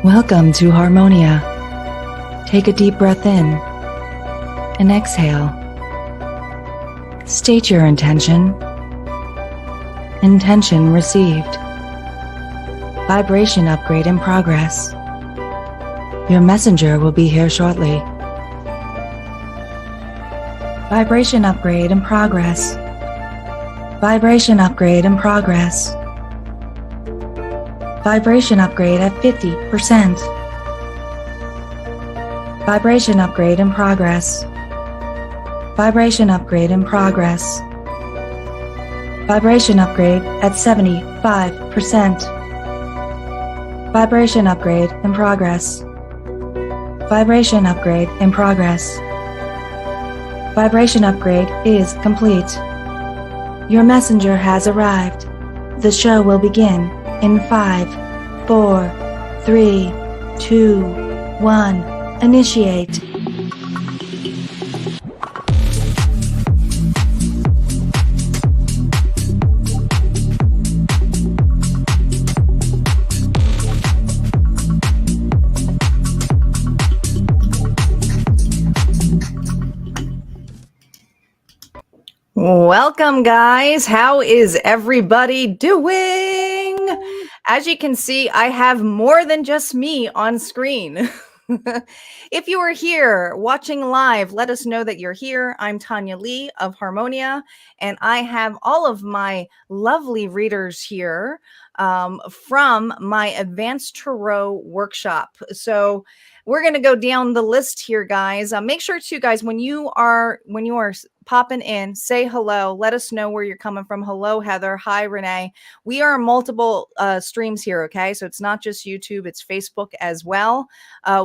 Welcome to Harmonia. Take a deep breath in and exhale. State your intention. Intention received. Vibration upgrade in progress. Your messenger will be here shortly. Vibration upgrade in progress. Vibration upgrade in progress. Vibration upgrade at 50%. Vibration upgrade in progress. Vibration upgrade in progress. Vibration upgrade at 75%. Vibration upgrade in progress. Vibration upgrade in progress. Vibration upgrade is complete. Your messenger has arrived. The show will begin in 5, 4, 3, 2, 1. Initiate. Welcome, guys. How is everybody doing? As you can see, I have more than just me on screen. If you are here watching live, let us know that you're here. I'm Tanya Lea of Harmonia, and I have all of my lovely readers here from my Advanced Tarot Workshop. So we're going to go down the list here, guys. Make sure to, guys, when you are popping in, say hello. Let us know where you're coming from. Hello, Heather. Hi, Renee. We are multiple streams here, okay? So it's not just YouTube, it's Facebook as well.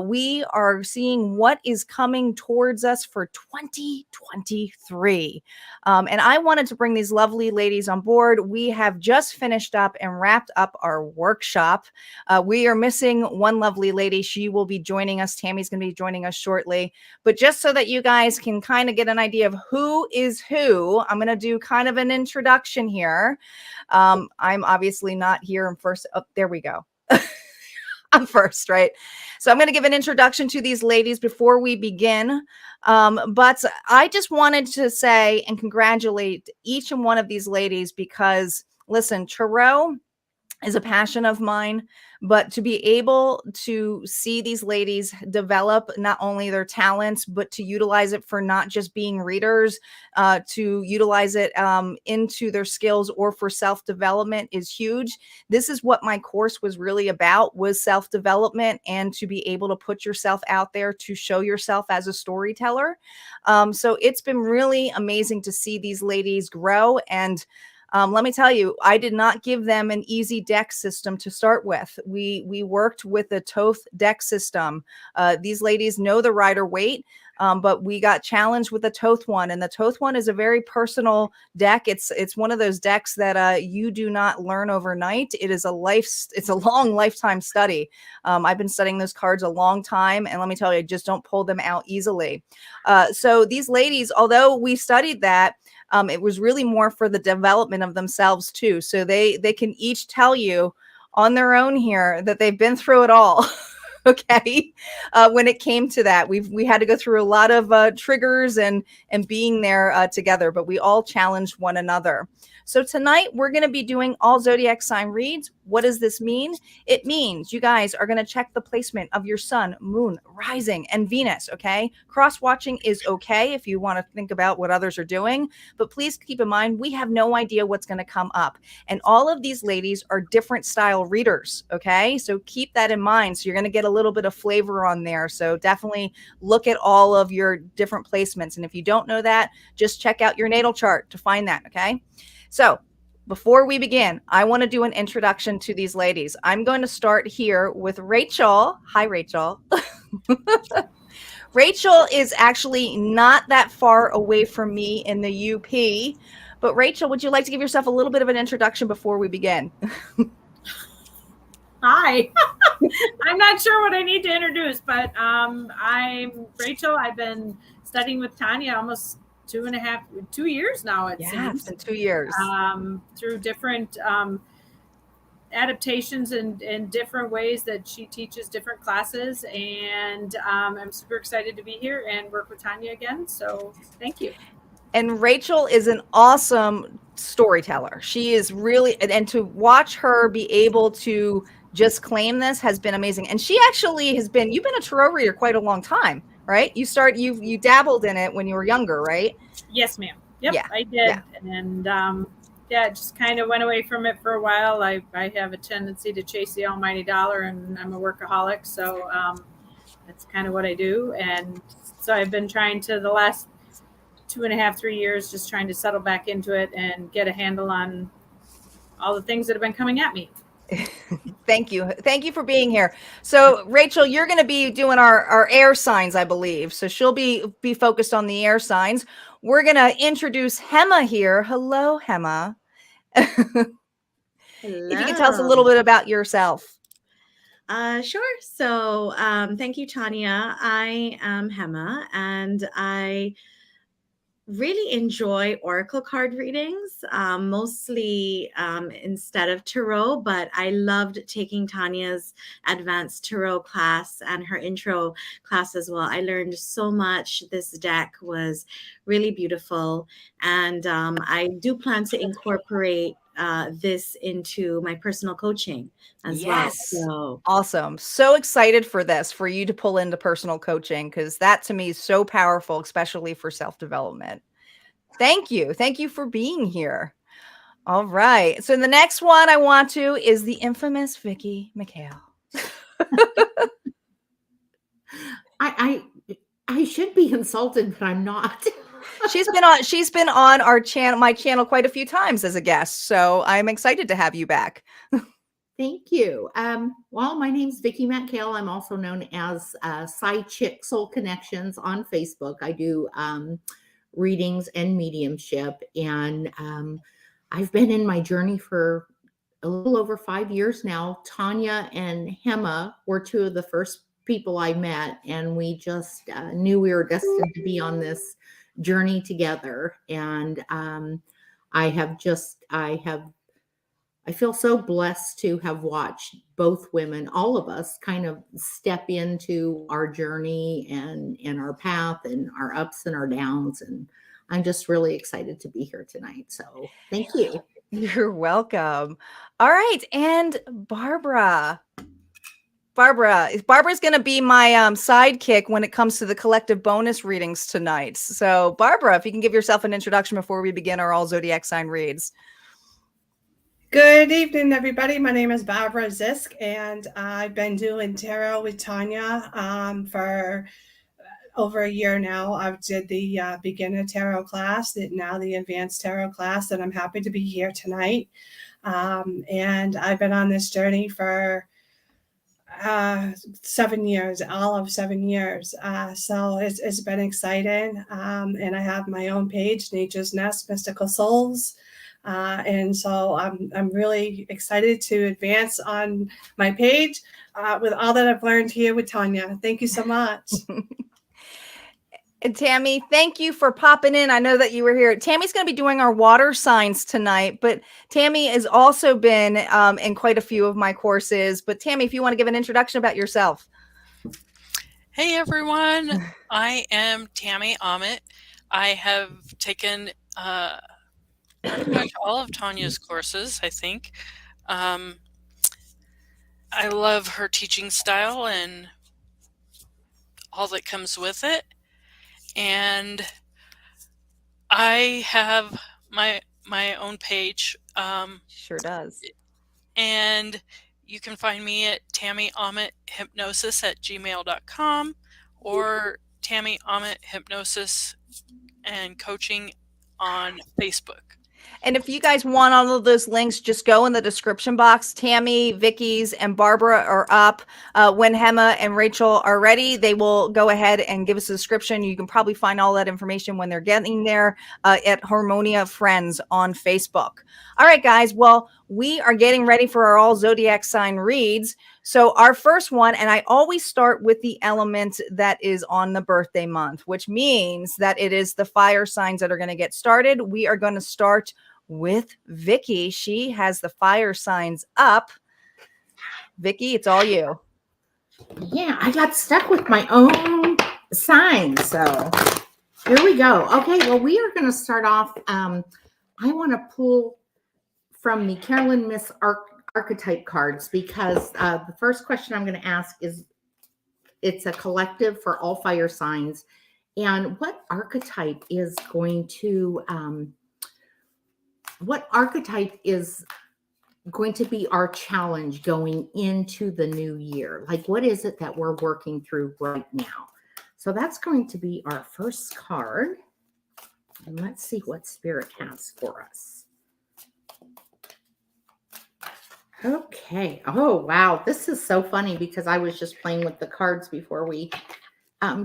We are seeing what is coming towards us for 2023. And I wanted to bring these lovely ladies on board. We have just finished up and wrapped up our workshop. We are missing one lovely lady. She will be joining us. Tammy's going to be joining us shortly. But just so that you guys can kind of get an idea of who is who, I'm going to do kind of an introduction here. I'm obviously not here in first. Oh, there we go. I'm first, right? So I'm going to give an introduction to these ladies before we begin. But I just wanted to say and congratulate each and one of these ladies because, listen, tarot is a passion of mine, but to be able to see these ladies develop not only their talents, but to utilize it for not just being readers, to utilize it into their skills or for self-development is huge. This is what my course was really about, was self-development and to be able to put yourself out there to show yourself as a storyteller. So it's been really amazing to see these ladies grow. And let me tell you, I did not give them an easy deck system to start with. We worked with a Thoth deck system. These ladies know the Rider-Waite, but we got challenged with the Thoth one. And the Thoth one is a very personal deck. It's one of those decks that you do not learn overnight. It's a long lifetime study. I've been studying those cards a long time. And let me tell you, I just don't pull them out easily. So these ladies, although we studied that, it was really more for the development of themselves too. So they can each tell you on their own here that they've been through it all. Okay. When it came to that, we had to go through a lot of triggers and being there together, but we all challenged one another. So tonight we're going to be doing all zodiac sign reads. What does this mean? It means you guys are going to check the placement of your sun, moon, rising, and Venus, okay? Cross-watching is okay if you want to think about what others are doing, but please keep in mind, we have no idea what's going to come up. And all of these ladies are different style readers, okay? So keep that in mind. So you're going to get a little bit of flavor on there. So definitely look at all of your different placements. And if you don't know that, just check out your natal chart to find that, okay? So before we begin, I want to do an introduction to these ladies. I'm going to start here with Rachelle. Hi, Rachelle. Rachelle is actually not that far away from me in the UP. But Rachelle, would you like to give yourself a little bit of an introduction before we begin? Hi. I'm not sure what I need to introduce, but I'm Rachelle. I've been studying with Tanya almost 2 years now. It seems. It's been 2 years. Through different adaptations in different ways that she teaches different classes. And I'm super excited to be here and work with Tanya again. So thank you. And Rachelle is an awesome storyteller. She is really, and to watch her be able to just claim this has been amazing. And she actually has been, you've been a tarot reader quite a long time, right? You dabbled in it when you were younger, right? Yes, ma'am. Yep, Yeah. I did. Yeah. And just kind of went away from it for a while. I have a tendency to chase the almighty dollar, and I'm a workaholic. So that's kind of what I do. And so I've been trying to the last 2.5, 3 years, just trying to settle back into it and get a handle on all the things that have been coming at me. Thank you. Thank you for being here. So Rachelle, you're going to be doing our air signs, I believe. So she'll be focused on the air signs. We're going to introduce Hema here. Hello, Hema. Hello. If you could tell us a little bit about yourself. Sure. So thank you, Tanya. I am Hema, and I really enjoy oracle card readings, mostly instead of tarot, but I loved taking Tanya's advanced tarot class and her intro class as well. I learned so much. This deck was really beautiful, and I do plan to incorporate this into my personal coaching as well. So awesome. So excited for this, for you to pull into personal coaching, because that to me is so powerful, especially for self-development. Thank you. Thank you for being here. All right. So the next one I want to is the infamous Vicki Machale. I should be insulted, but I'm not. She's been on our channel, my channel, quite a few times as a guest. So I'm excited to have you back. Thank you. Well, my name's Vicki Machale. I'm also known as Psy-Chick Soul Connections on Facebook. I do readings and mediumship, and I've been in my journey for a little over 5 years now. Tanya and Hema were two of the first people I met, and we just knew we were destined to be on this journey together. And I feel so blessed to have watched both women, all of us, kind of step into our journey and our path and our ups and our downs. And I'm just really excited to be here tonight. So thank you. You're welcome. All right. And Barbara's going to be my sidekick when it comes to the collective bonus readings tonight. So Barbara, if you can give yourself an introduction before we begin our all zodiac sign reads. Good evening, everybody. My name is Barbara Zisk, and I've been doing tarot with Tanya for over a year now. I did the beginner tarot class, now the advanced tarot class, and I'm happy to be here tonight. And I've been on this journey for 7 years, all of 7 years. So it's been exciting. And I have my own page, Nature's Nest Mystical Souls. And so I'm really excited to advance on my page with all that I've learned here with Tanya. Thank you so much. And Tami, thank you for popping in. I know that you were here. Tammy's going to be doing our water signs tonight, but Tami has also been in quite a few of my courses. But Tami, if you want to give an introduction about yourself. Hey, everyone. I am Tami Aamodt. I have taken pretty much all of Tanya's courses, I think. I love her teaching style and all that comes with it. And I have my own page. Sure does. And you can find me at Tami Aamodt Hypnosis at gmail.com or Tami Aamodt Hypnosis and Coaching on Facebook. And if you guys want all of those links, just go in the description box. Tami, Vicki's, and Barbara are up. When Hema and Rachelle are ready, they will go ahead and give us a description. You can probably find all that information when they're getting there at Harmonia Friends on Facebook. All right, guys. Well, we are getting ready for our all zodiac sign reads. So our first one, and I always start with the element that is on the birthday month, which means that it is the fire signs that are going to get started. We are going to start with Vicki. She has the fire signs up. Vicki, it's all you. Yeah, I got stuck with my own sign. So here we go. Okay, well, we are going to start off. I want to pull from the Carolyn Miss archetype cards because the first question I'm going to ask is, it's a collective for all fire signs. And what archetype is going to be our challenge going into the new year? Like, what is it that we're working through right now? So that's going to be our first card. And let's see what Spirit has for us. Okay. Oh, wow. This is so funny because I was just playing with the cards before we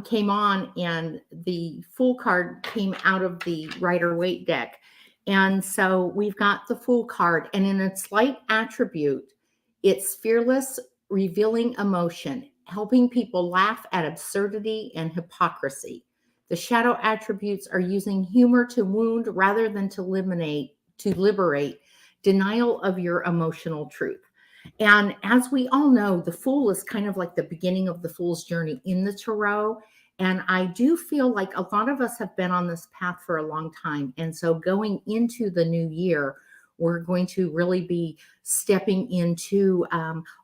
came on, and the Fool card came out of the Rider-Waite deck. And so we've got the Fool card, and in its light attribute, it's fearless, revealing emotion, helping people laugh at absurdity and hypocrisy. The shadow attributes are using humor to wound rather than to liberate, denial of your emotional truth. And as we all know, the Fool is kind of like the beginning of the Fool's journey in the Tarot. And I do feel like a lot of us have been on this path for a long time. And so going into the new year, we're going to really be stepping into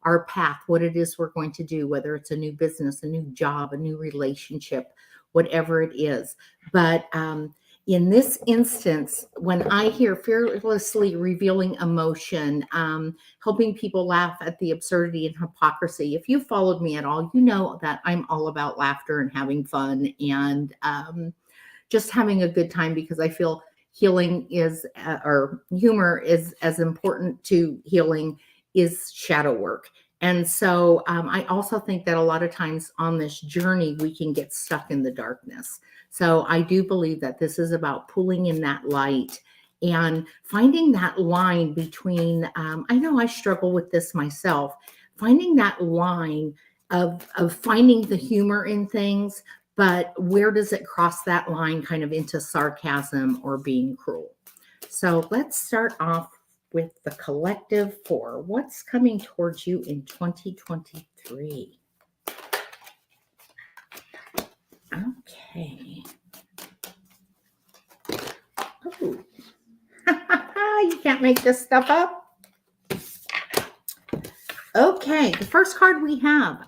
our path, what it is we're going to do, whether it's a new business, a new job, a new relationship, whatever it is. But in this instance, when I hear fearlessly revealing emotion, helping people laugh at the absurdity and hypocrisy, if you followed me at all, you know that I'm all about laughter and having fun and just having a good time, because I feel healing is, or humor is as important to healing is shadow work. And so I also think that a lot of times on this journey, we can get stuck in the darkness. So I do believe that this is about pulling in that light and finding that line between, I know I struggle with this myself, finding that line of finding the humor in things, but where does it cross that line kind of into sarcasm or being cruel? So let's start off with the collective for what's coming towards you in 2023. Okay. Oh, you can't make this stuff up. Okay, the first card we have.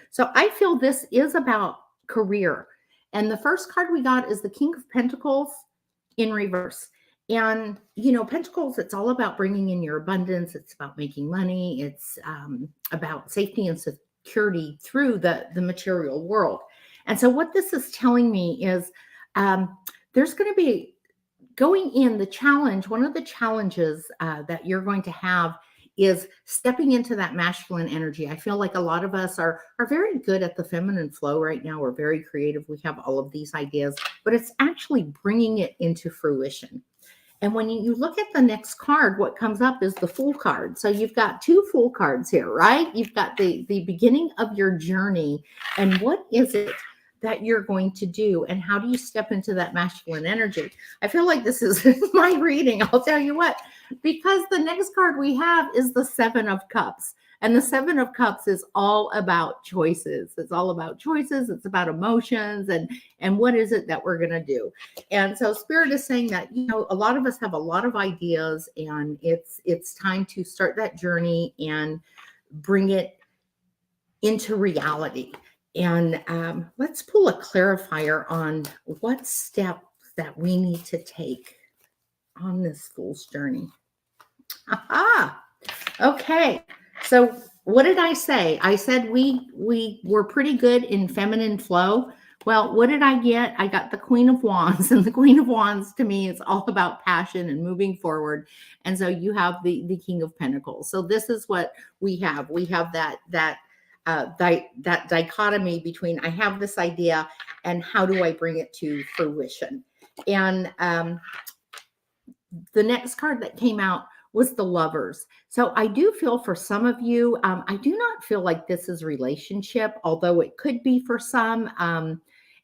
So I feel this is about career. And the first card we got is the King of Pentacles in reverse. And, you know, Pentacles, it's all about bringing in your abundance. It's about making money. It's about safety and security through the material world. And so what this is telling me is there's going to be going in the challenge. One of the challenges that you're going to have is stepping into that masculine energy. I feel like a lot of us are very good at the feminine flow right now. We're very creative. We have all of these ideas, but it's actually bringing it into fruition. And when you look at the next card, what comes up is the Fool card. So you've got two Fool cards here, right? You've got the beginning of your journey. And what is it that you're going to do? And how do you step into that masculine energy? I feel like this is my reading. I'll tell you what, because the next card we have is the Seven of Cups. And the Seven of Cups is all about choices. It's all about choices. It's about emotions and what is it that we're going to do. And so Spirit is saying that, you know, a lot of us have a lot of ideas, and it's time to start that journey and bring it into reality. And let's pull a clarifier on what steps that we need to take on this Fool's journey. Aha! Okay. So what did I say? I said we were pretty good in feminine flow. Well, what did I get? I got the Queen of Wands, and the Queen of Wands to me is all about passion and moving forward. And so you have the King of Pentacles. So this is what we have. We have that dichotomy between I have this idea and how do I bring it to fruition. And the next card that came out was the Lovers. So I do feel for some of you, I do not feel like this is relationship, although it could be for some.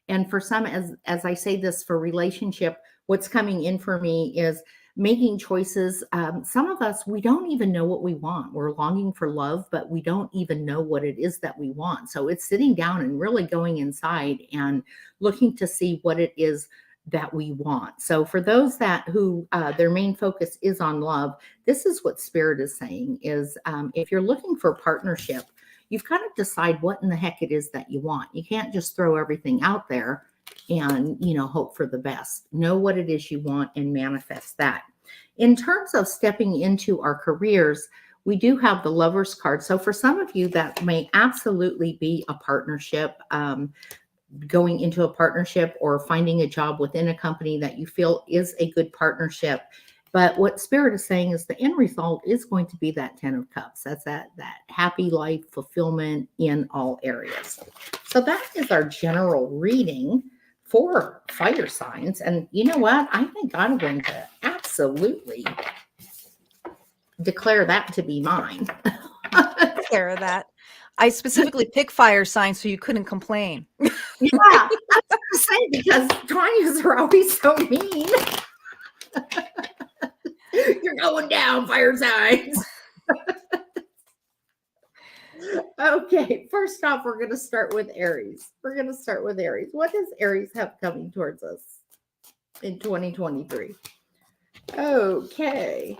And for some, as I say this for relationship, what's coming in for me is making choices. Some of us, we don't even know what we want. We're longing for love, but we don't even know what it is that we want. So it's sitting down and really going inside and looking to see what it is that we want. So for those that who their main focus is on love, this is what Spirit is saying is if you're looking for partnership, you've got to decide what in the heck it is that you want. You can't just throw everything out there and, you know, hope for the best. Know what it is you want and manifest that. In terms of stepping into our careers, we do have the Lovers card. So for some of you, that may absolutely be a partnership, going into a partnership or finding a job within a company that you feel is a good partnership. But what Spirit is saying is the end result is going to be that 10 of Cups. That's that happy life fulfillment in all areas. So that is our general reading for fire signs. And you know what? I think I'm going to absolutely declare that to be mine. Care of that. I specifically pick fire signs so you couldn't complain. Yeah, I was going to say, because Tanya's are always so mean. You're going down, fire signs. Okay, first off, we're going to start with Aries. What does Aries have coming towards us in 2023? Okay.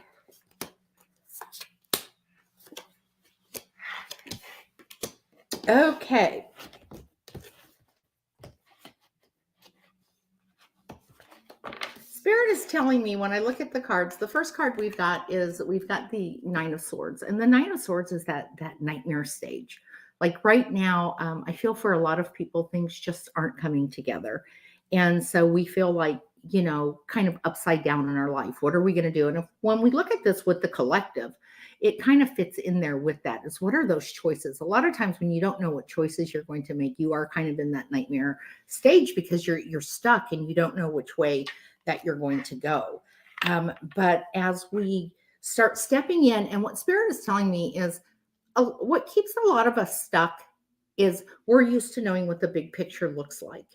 Okay. Spirit is telling me when I look at the cards, the first card we've got the Nine of Swords. And the Nine of Swords is that nightmare stage. Like right now, I feel for a lot of people, things just aren't coming together. And so we feel like, you know, kind of upside down in our life. What are we going to do? And when we look at this with the collective, it kind of fits in there with that. Is what are those choices? A lot of times when you don't know what choices you're going to make, you are kind of in that nightmare stage because you're stuck and you don't know which way that you're going to go. But as we start stepping in, and what Spirit is telling me is what keeps a lot of us stuck is we're used to knowing what the big picture looks like.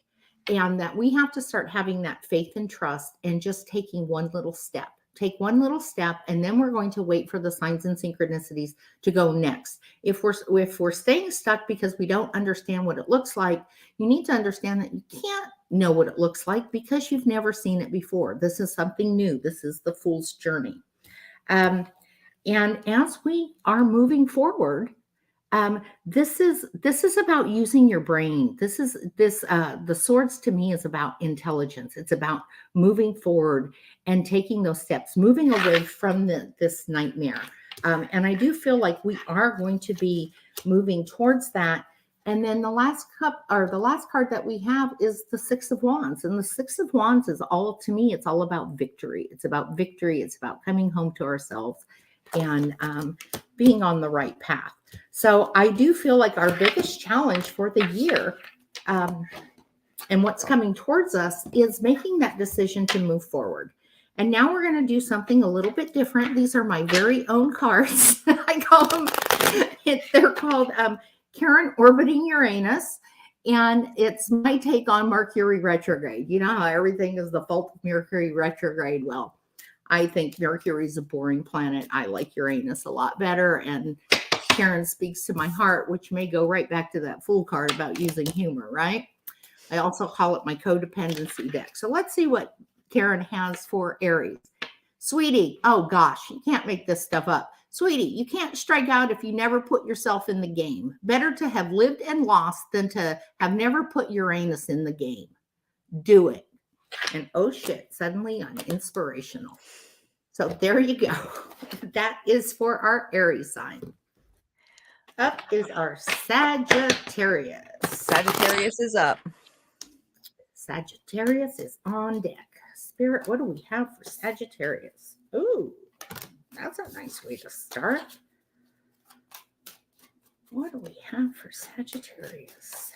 And that we have to start having that faith and trust and just taking one little step. Take one little step, and then we're going to wait for the signs and synchronicities to go next. If we're staying stuck because we don't understand what it looks like, you need to understand that you can't know what it looks like because you've never seen it before. This is something new. This is the fool's journey. And as we are moving forward, this is about using your brain. The swords to me is about intelligence. It's about moving forward and taking those steps, moving away from this nightmare. And I do feel like we are going to be moving towards that. And then the last card that we have is the Six of Wands. And the Six of Wands is to me, it's all about victory. It's about victory. It's about coming home to ourselves and being on the right path. So I do feel like our biggest challenge for the year and what's coming towards us is making that decision to move forward. And now we're going to do something a little bit different. These are my very own cards. I call them, they're called Karen orbiting Uranus. And it's my take on Mercury retrograde. You know how everything is the fault of Mercury retrograde? Well, I think Mercury is a boring planet. I like Uranus a lot better. And Karen speaks to my heart, which may go right back to that Fool card about using humor, right? I also call it my codependency deck. So let's see what Karen has for Aries. Sweetie, oh gosh, you can't make this stuff up. Sweetie, you can't strike out if you never put yourself in the game. Better to have lived and lost than to have never put Uranus in the game. Do it. And oh shit, suddenly I'm inspirational. So there you go. That is for our Aries sign. Up is our Sagittarius. Sagittarius is up. Sagittarius is on deck. Spirit, what do we have for Sagittarius? Ooh, that's a nice way to start. What do we have for Sagittarius?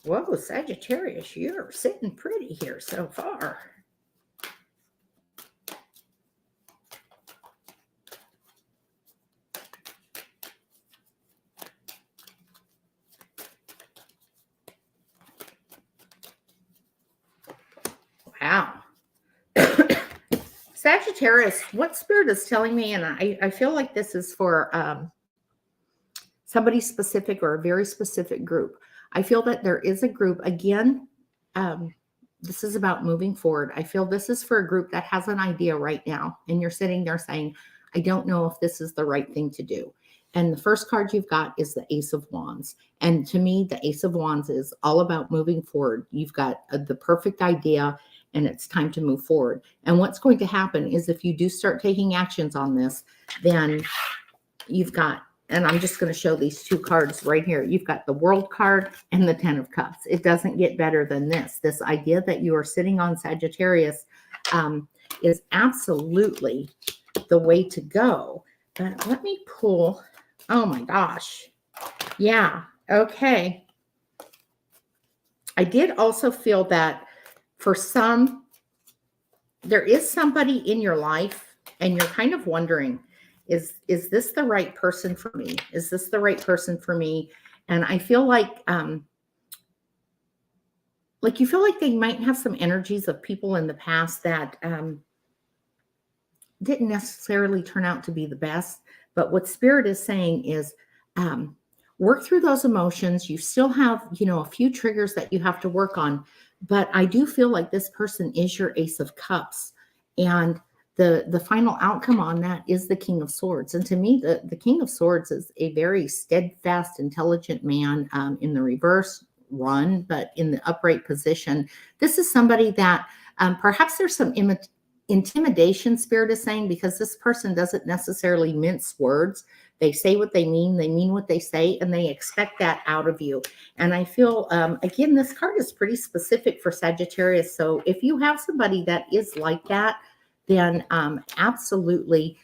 Whoa, Sagittarius, you're sitting pretty here so far. Sagittarius, what Spirit is telling me, and I feel like this is for somebody specific or a very specific group. I feel that there is a group, again, this is about moving forward. I feel this is for a group that has an idea right now, and you're sitting there saying, I don't know if this is the right thing to do. And the first card you've got is the Ace of Wands. And to me, the Ace of Wands is all about moving forward. You've got the perfect idea, and it's time to move forward. And what's going to happen is if you do start taking actions on this, then you've got, and I'm just going to show these two cards right here. You've got the World card and the Ten of Cups. It doesn't get better than this. This idea that you are sitting on Sagittarius is absolutely the way to go. But let me pull, oh my gosh. Yeah, okay. I did also feel that for some, there is somebody in your life and you're kind of wondering, is this the right person for me? Is this the right person for me? And I feel like you feel like they might have some energies of people in the past that didn't necessarily turn out to be the best. But what Spirit is saying is work through those emotions. You still have, a few triggers that you have to work on. But I do feel like this person is your Ace of Cups. And the final outcome on that is the King of Swords. And to me, the King of Swords is a very steadfast, intelligent man in the reverse run, but in the upright position. This is somebody that perhaps there's some intimidation, Spirit is saying, because this person doesn't necessarily mince words. They say what they mean what they say, and they expect that out of you. And I feel, again, this card is pretty specific for Sagittarius. So if you have somebody that is like that, then absolutely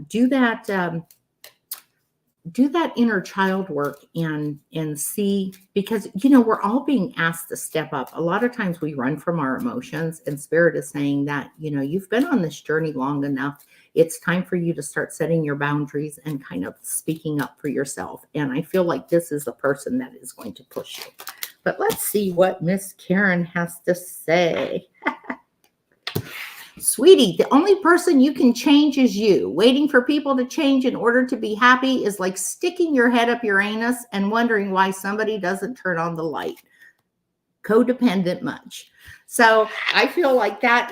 do that inner child work and see, because, we're all being asked to step up. A lot of times we run from our emotions, and Spirit is saying that, you've been on this journey long enough. It's time for you to start setting your boundaries and kind of speaking up for yourself. And I feel like this is the person that is going to push you. But let's see what Miss Karen has to say. Sweetie, the only person you can change is you. Waiting for people to change in order to be happy is like sticking your head up your anus and wondering why somebody doesn't turn on the light. Codependent much. So I feel like that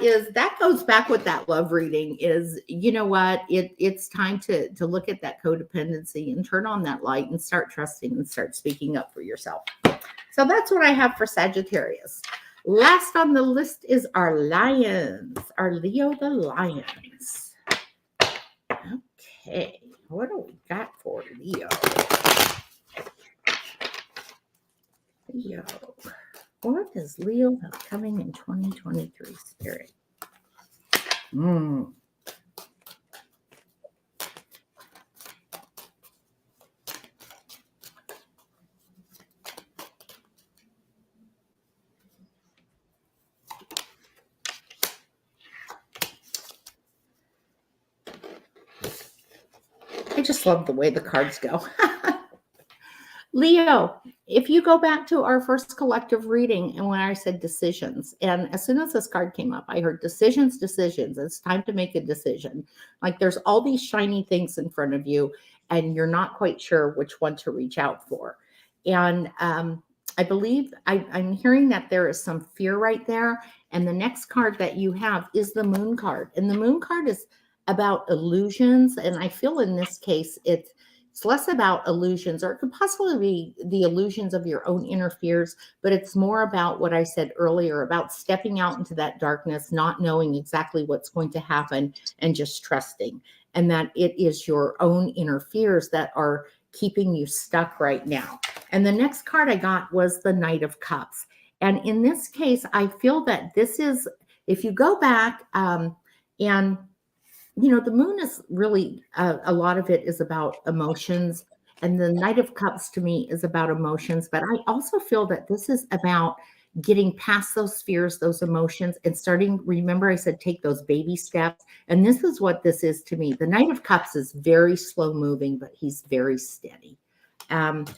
goes back with that love reading is, what, it's time to look at that codependency and turn on that light and start trusting and start speaking up for yourself. So that's what I have for Sagittarius. Last on the list is our lions, our Leo the lions. Okay, what do we got for Leo? Leo. What does Leo have coming in 2023, Spirit? I just love the way the cards go. Leo, if you go back to our first collective reading and when I said decisions, and as soon as this card came up, I heard decisions. It's time to make a decision. Like there's all these shiny things in front of you and you're not quite sure which one to reach out for. And I believe I'm hearing that there is some fear right there. And the next card that you have is the Moon card. And the Moon card is about illusions. And I feel in this case, it's less about illusions, or it could possibly be the illusions of your own inner fears, but it's more about what I said earlier about stepping out into that darkness, not knowing exactly what's going to happen and just trusting. And that it is your own inner fears that are keeping you stuck right now. And the next card I got was the Knight of Cups. And in this case, I feel that this is, if you go back and the moon is really, a lot of it is about emotions. And the Knight of Cups to me is about emotions. But I also feel that this is about getting past those fears, those emotions, and starting, remember I said, take those baby steps. And this is what this is to me. The Knight of Cups is very slow moving, but he's very steady. And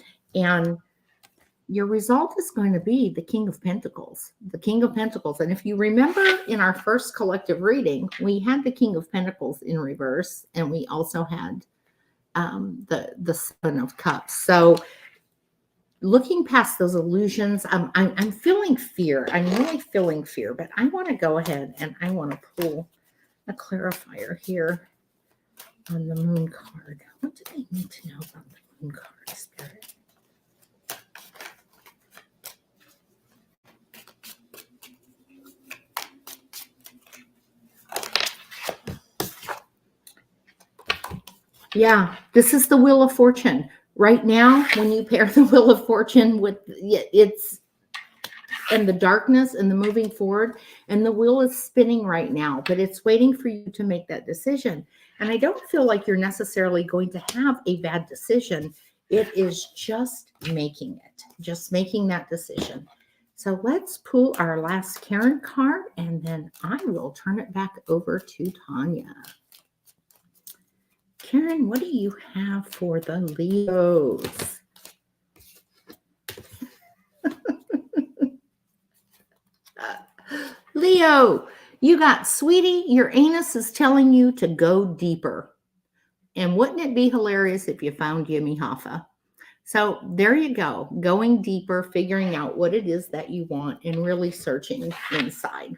your result is going to be the King of Pentacles, the King of Pentacles. And if you remember in our first collective reading, we had the King of Pentacles in reverse, and we also had the Seven of Cups. So looking past those illusions, I'm feeling fear. I'm really feeling fear, but I want to go ahead and I want to pull a clarifier here on the Moon card. What do they need to know about the Moon card, Spirit? Yeah, this is the Wheel of Fortune. Right now, when you pair the Wheel of Fortune with it's and the darkness and the moving forward, and the wheel is spinning right now, but it's waiting for you to make that decision. And I don't feel like you're necessarily going to have a bad decision. It is just making that decision. So let's pull our last Karen card, and then I will turn it back over to Tanya. Karen, what do you have for the Leos? Leo, you got, sweetie, your anus is telling you to go deeper. And wouldn't it be hilarious if you found Yummy Hoffa? So there you go, going deeper, figuring out what it is that you want and really searching inside.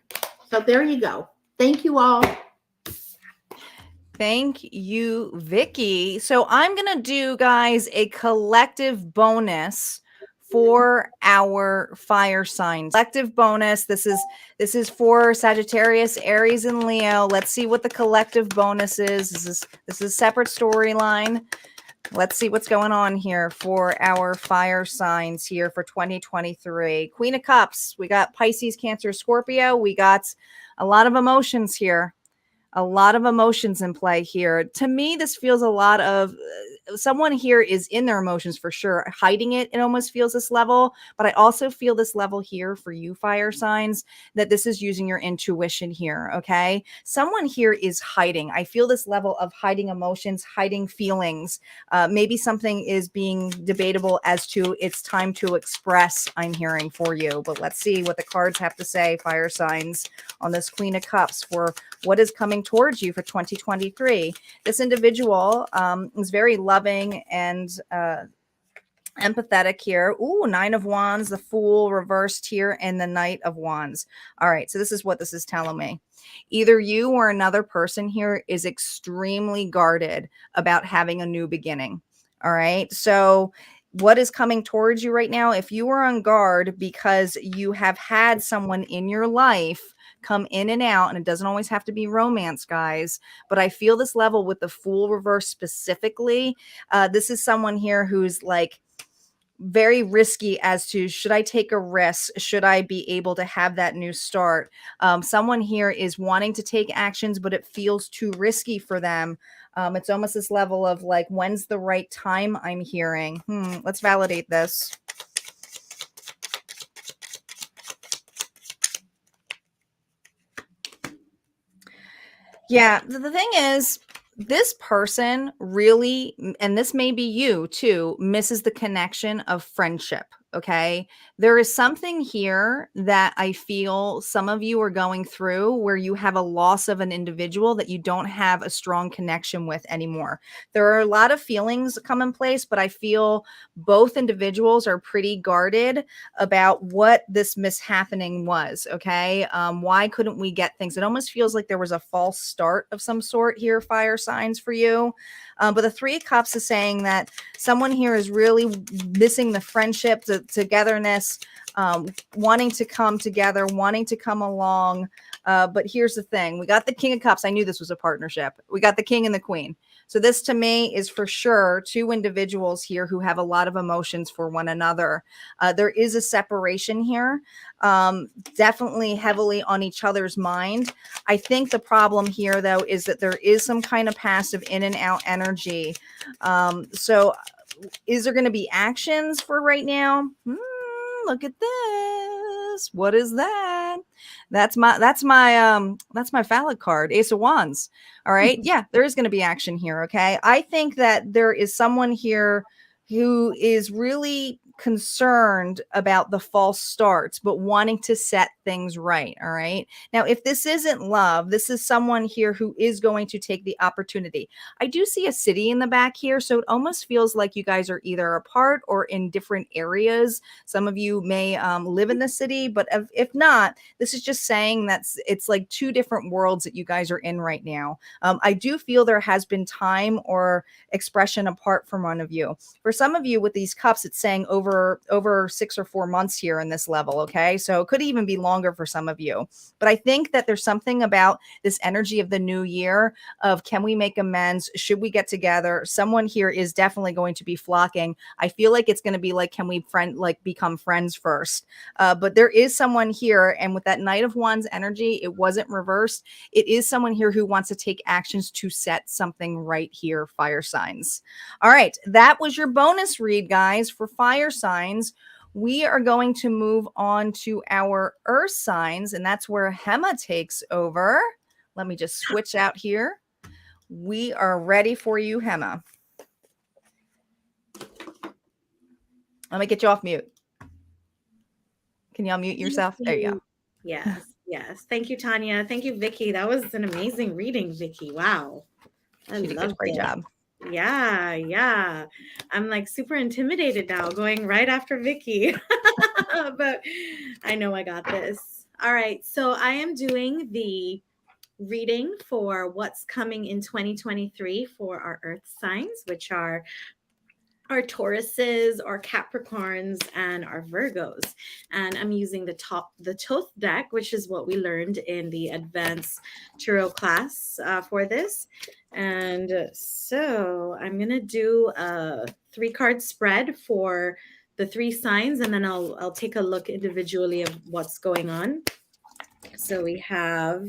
So there you go. Thank you all. Thank you, Vicki. So I'm going to do, guys, a collective bonus for our fire signs. Collective bonus. This is for Sagittarius, Aries, and Leo. Let's see what the collective bonus is. This is a separate storyline. Let's see what's going on here for our fire signs here for 2023. Queen of Cups. We got Pisces, Cancer, Scorpio. We got a lot of emotions here. A lot of emotions in play here. To me, this feels a lot of someone here is in their emotions for sure, hiding it. It almost feels this level, but I also feel this level here for you fire signs, that this is using your intuition here. Okay. Someone here is hiding. I feel this level of hiding emotions, hiding feelings. Maybe something is being debatable as to it's time to express, I'm hearing for you, but let's see what the cards have to say, fire signs, on this Queen of Cups for what is coming towards you for 2023. This individual is very loving and empathetic here. Ooh, Nine of Wands, the Fool reversed here, and the Knight of Wands. All right, so this is what this is telling me. Either you or another person here is extremely guarded about having a new beginning. All right, so what is coming towards you right now? If you are on guard because you have had someone in your life come in and out, and it doesn't always have to be romance, guys, but I feel this level with the Fool reverse specifically. This is someone here who's like very risky as to, should I take a risk? Should I be able to have that new start? Someone here is wanting to take actions, but it feels too risky for them. It's almost this level of like, when's the right time, I'm hearing. Let's validate this. Yeah, the thing is, this person really, and this may be you too, misses the connection of friendship. Okay. There is something here that I feel some of you are going through where you have a loss of an individual that you don't have a strong connection with anymore. There are a lot of feelings that come in place, but I feel both individuals are pretty guarded about what this mishappening was. Okay. Why couldn't we get things? It almost feels like there was a false start of some sort here, fire signs, for you. But the Three of Cups is saying that someone here is really missing the friendship, the togetherness, wanting to come together, wanting to come along. But here's the thing. We got the King of Cups. I knew this was a partnership. We got the King and the Queen. So this to me is for sure two individuals here who have a lot of emotions for one another. There is a separation here, definitely heavily on each other's mind. I think the problem here, though, is that there is some kind of passive in and out energy. So is there going to be actions for right now? Look at this. What is that? That's my phallic card, Ace of Wands. All right. Yeah, there is going to be action here. Okay. I think that there is someone here who is really concerned about the false starts, but wanting to set things right. All right. Now, if this isn't love, this is someone here who is going to take the opportunity. I do see a city in the back here. So it almost feels like you guys are either apart or in different areas. Some of you may live in the city, but if not, this is just saying that it's like two different worlds that you guys are in right now. I do feel there has been time or expression apart from one of you. For some of you with these cups, it's saying over 6 or 4 months here in this level. Okay. So it could even be longer for some of you, but I think that there's something about this energy of the new year of, can we make amends? Should we get together? Someone here is definitely going to be flocking. I feel like it's going to be like, can we become friends first? But there is someone here, and with that Knight of Wands energy, it wasn't reversed. It is someone here who wants to take actions to set something right here, fire signs. All right, that was your bonus read, guys, for fire signs. We are going to move on to our earth signs, and that's where Hema takes over. Let me just switch out here. We are ready for you, Hema. Let me get you off mute. Can you unmute yourself? There you go. Yes, yes. Thank you, Tanya. Thank you, Vicki. That was an amazing reading, Vicki. Wow. I She did love a great it. job. Yeah, yeah. I'm like super intimidated now, going right after Vicki. But I know I got this. All right. So I am doing the reading for what's coming in 2023 for our earth signs, which are our Tauruses, our Capricorns, and our Virgos. And I'm using the Thoth deck, which is what we learned in the Advanced Tarot class for this. And so I'm going to do a 3-card spread for the 3 signs, and then I'll take a look individually of what's going on. So we have...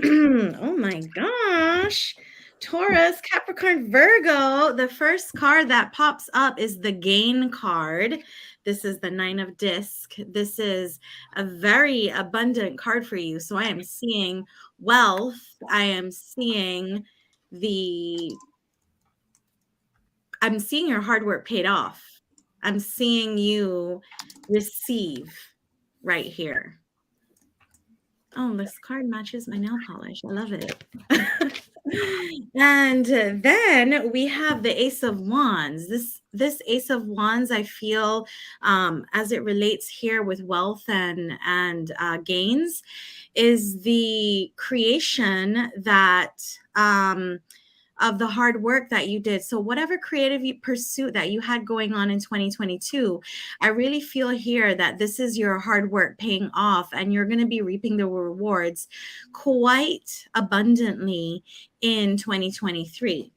oh my gosh. Taurus, Capricorn, Virgo. The first card that pops up is the Gain card. This is the 9 of Disc. This is a very abundant card for you. So I am seeing wealth. I am seeing your hard work paid off. I'm seeing you receive right here. Oh, this card matches my nail polish. I love it. And then we have the Ace of Wands. This Ace of Wands, I feel, as it relates here with wealth and gains, is the creation that of the hard work that you did. So whatever creative pursuit that you had going on in 2022, I really feel here that this is your hard work paying off, and you're going to be reaping the rewards quite abundantly in 2023.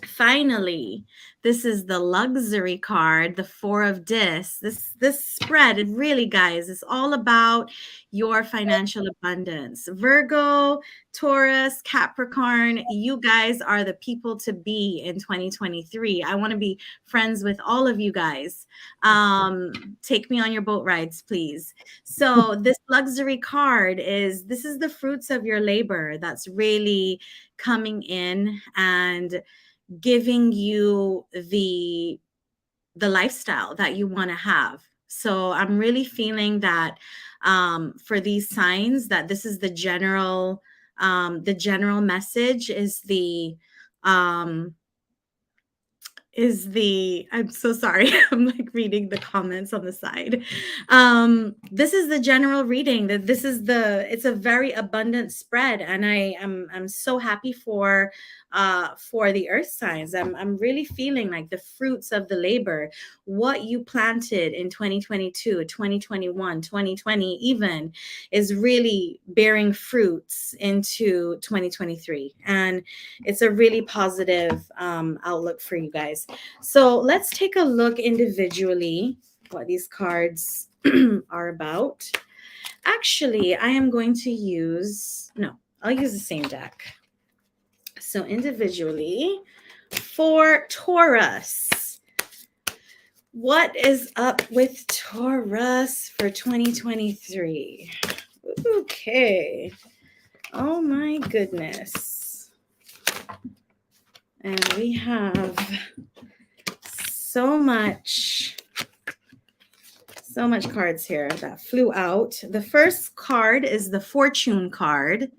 Finally, this is the luxury card, the 4 of Discs. This spread, it really, guys, is all about your financial abundance. Virgo, Taurus, Capricorn, you guys are the people to be in 2023. I want to be friends with all of you guys. Take me on your boat rides, please. So this luxury card this is the fruits of your labor that's really coming in and giving you the lifestyle that you want to have. So I'm really feeling that for these signs, that this is the general message I'm so sorry. I'm like reading the comments on the side. This is the general reading, that it's a very abundant spread. And I'm so happy for the earth signs. I'm really feeling like the fruits of the labor, what you planted in 2022, 2021, 2020 even, is really bearing fruits into 2023. And it's a really positive outlook for you guys. So let's take a look individually what these cards are about. Actually, I am going to I'll use the same deck. So individually, for Taurus, what is up with Taurus for 2023? Okay. Oh my goodness. And we have so much cards here that flew out. The first card is the Fortune card.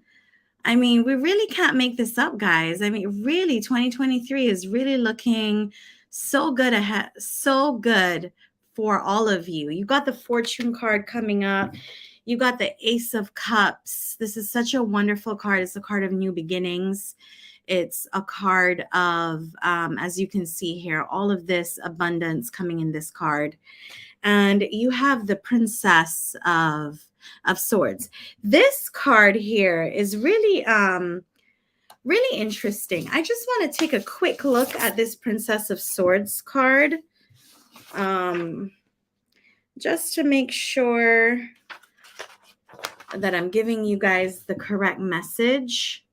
I mean, we really can't make this up, guys. I mean, really, 2023 is really looking so good ahead, so good for all of you. You got the Fortune card coming up. You got the Ace of Cups. This is such a wonderful card. It's a card of new beginnings. It's a card of, as you can see here, all of this abundance coming in this card. And you have the Princess of Swords. This card here is really, really interesting. I just want to take a quick look at this Princess of Swords card, just to make sure that I'm giving you guys the correct message.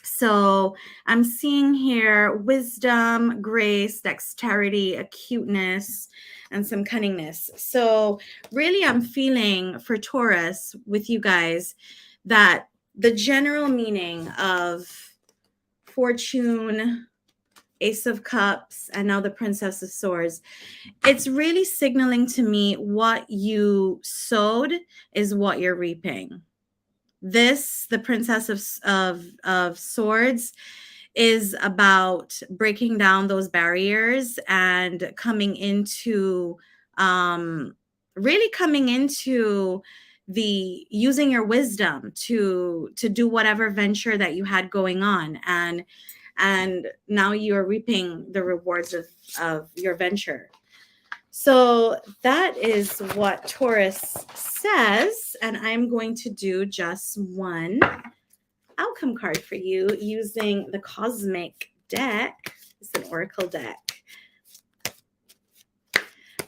So I'm seeing here wisdom, grace, dexterity, acuteness, and some cunningness. So really I'm feeling for Taurus with you guys that the general meaning of Fortune, Ace of Cups, and now the Princess of Swords, it's really signaling to me what you sowed is what you're reaping. This, the Princess of Swords, is about breaking down those barriers and coming into, really coming into the using your wisdom to do whatever venture that you had going on, and now you are reaping the rewards of your venture. So that is what Taurus says, and I'm going to do just one outcome card for you using the Cosmic deck. It's an Oracle deck.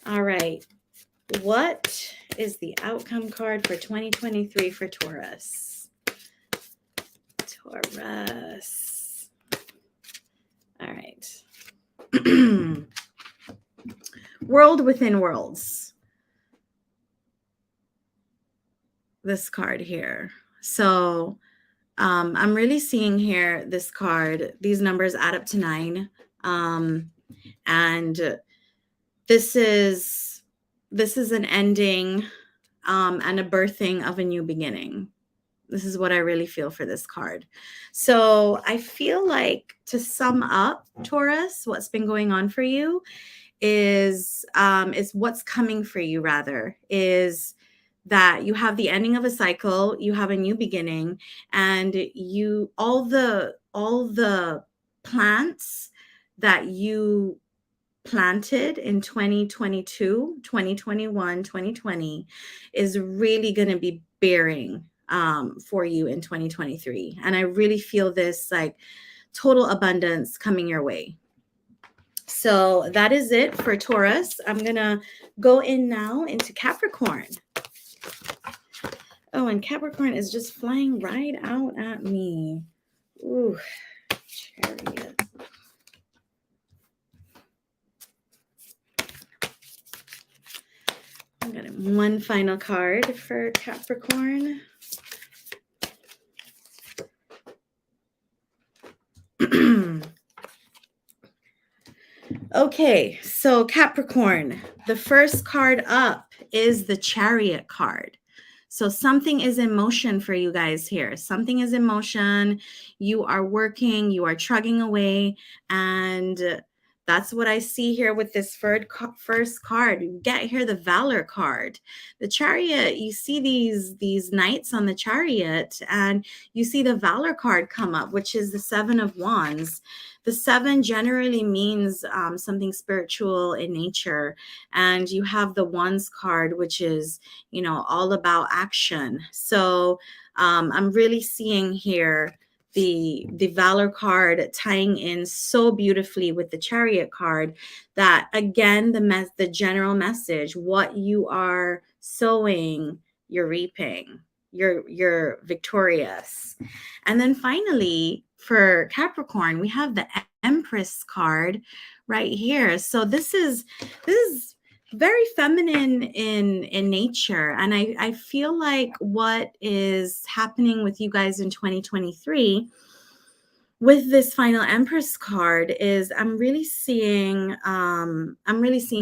All right. What is the outcome card for 2023 for Taurus? Taurus. All right. World within worlds. This card here. So I'm really seeing here this card. These numbers add up to 9. And this is an ending and a birthing of a new beginning. This is what I really feel for this card. So I feel like, to sum up, Taurus, what's been going on for you is what's coming for you, rather, is that you have the ending of a cycle, you have a new beginning, and you all the plants that you planted in 2022, 2021, 2020 is really going to be bearing for you in 2023. And I really feel this like total abundance coming your way. So that is it for Taurus. I'm going to go in now into Capricorn. Oh, and Capricorn is just flying right out at me. Ooh, Chariot. I'm getting one final card for Capricorn. Okay, so Capricorn, the first card up is the Chariot card. So something is in motion for you guys here. Something is in motion. You are working, you are trugging away, and that's what I see here with this first card. You get here the Valor card. The Chariot, you see these knights on the Chariot, and you see the Valor card come up, which is the 7 of Wands. The 7 generally means something spiritual in nature. And you have the Wands card, which is, all about action. So I'm really seeing here the Valor card tying in so beautifully with the Chariot card that, again, the general message, what you are sowing, you're reaping. You're victorious. And then finally, for Capricorn, we have the Empress card right here. So this is very feminine in nature. And I feel like what is happening with you guys in 2023 with this final Empress card is I'm really seeing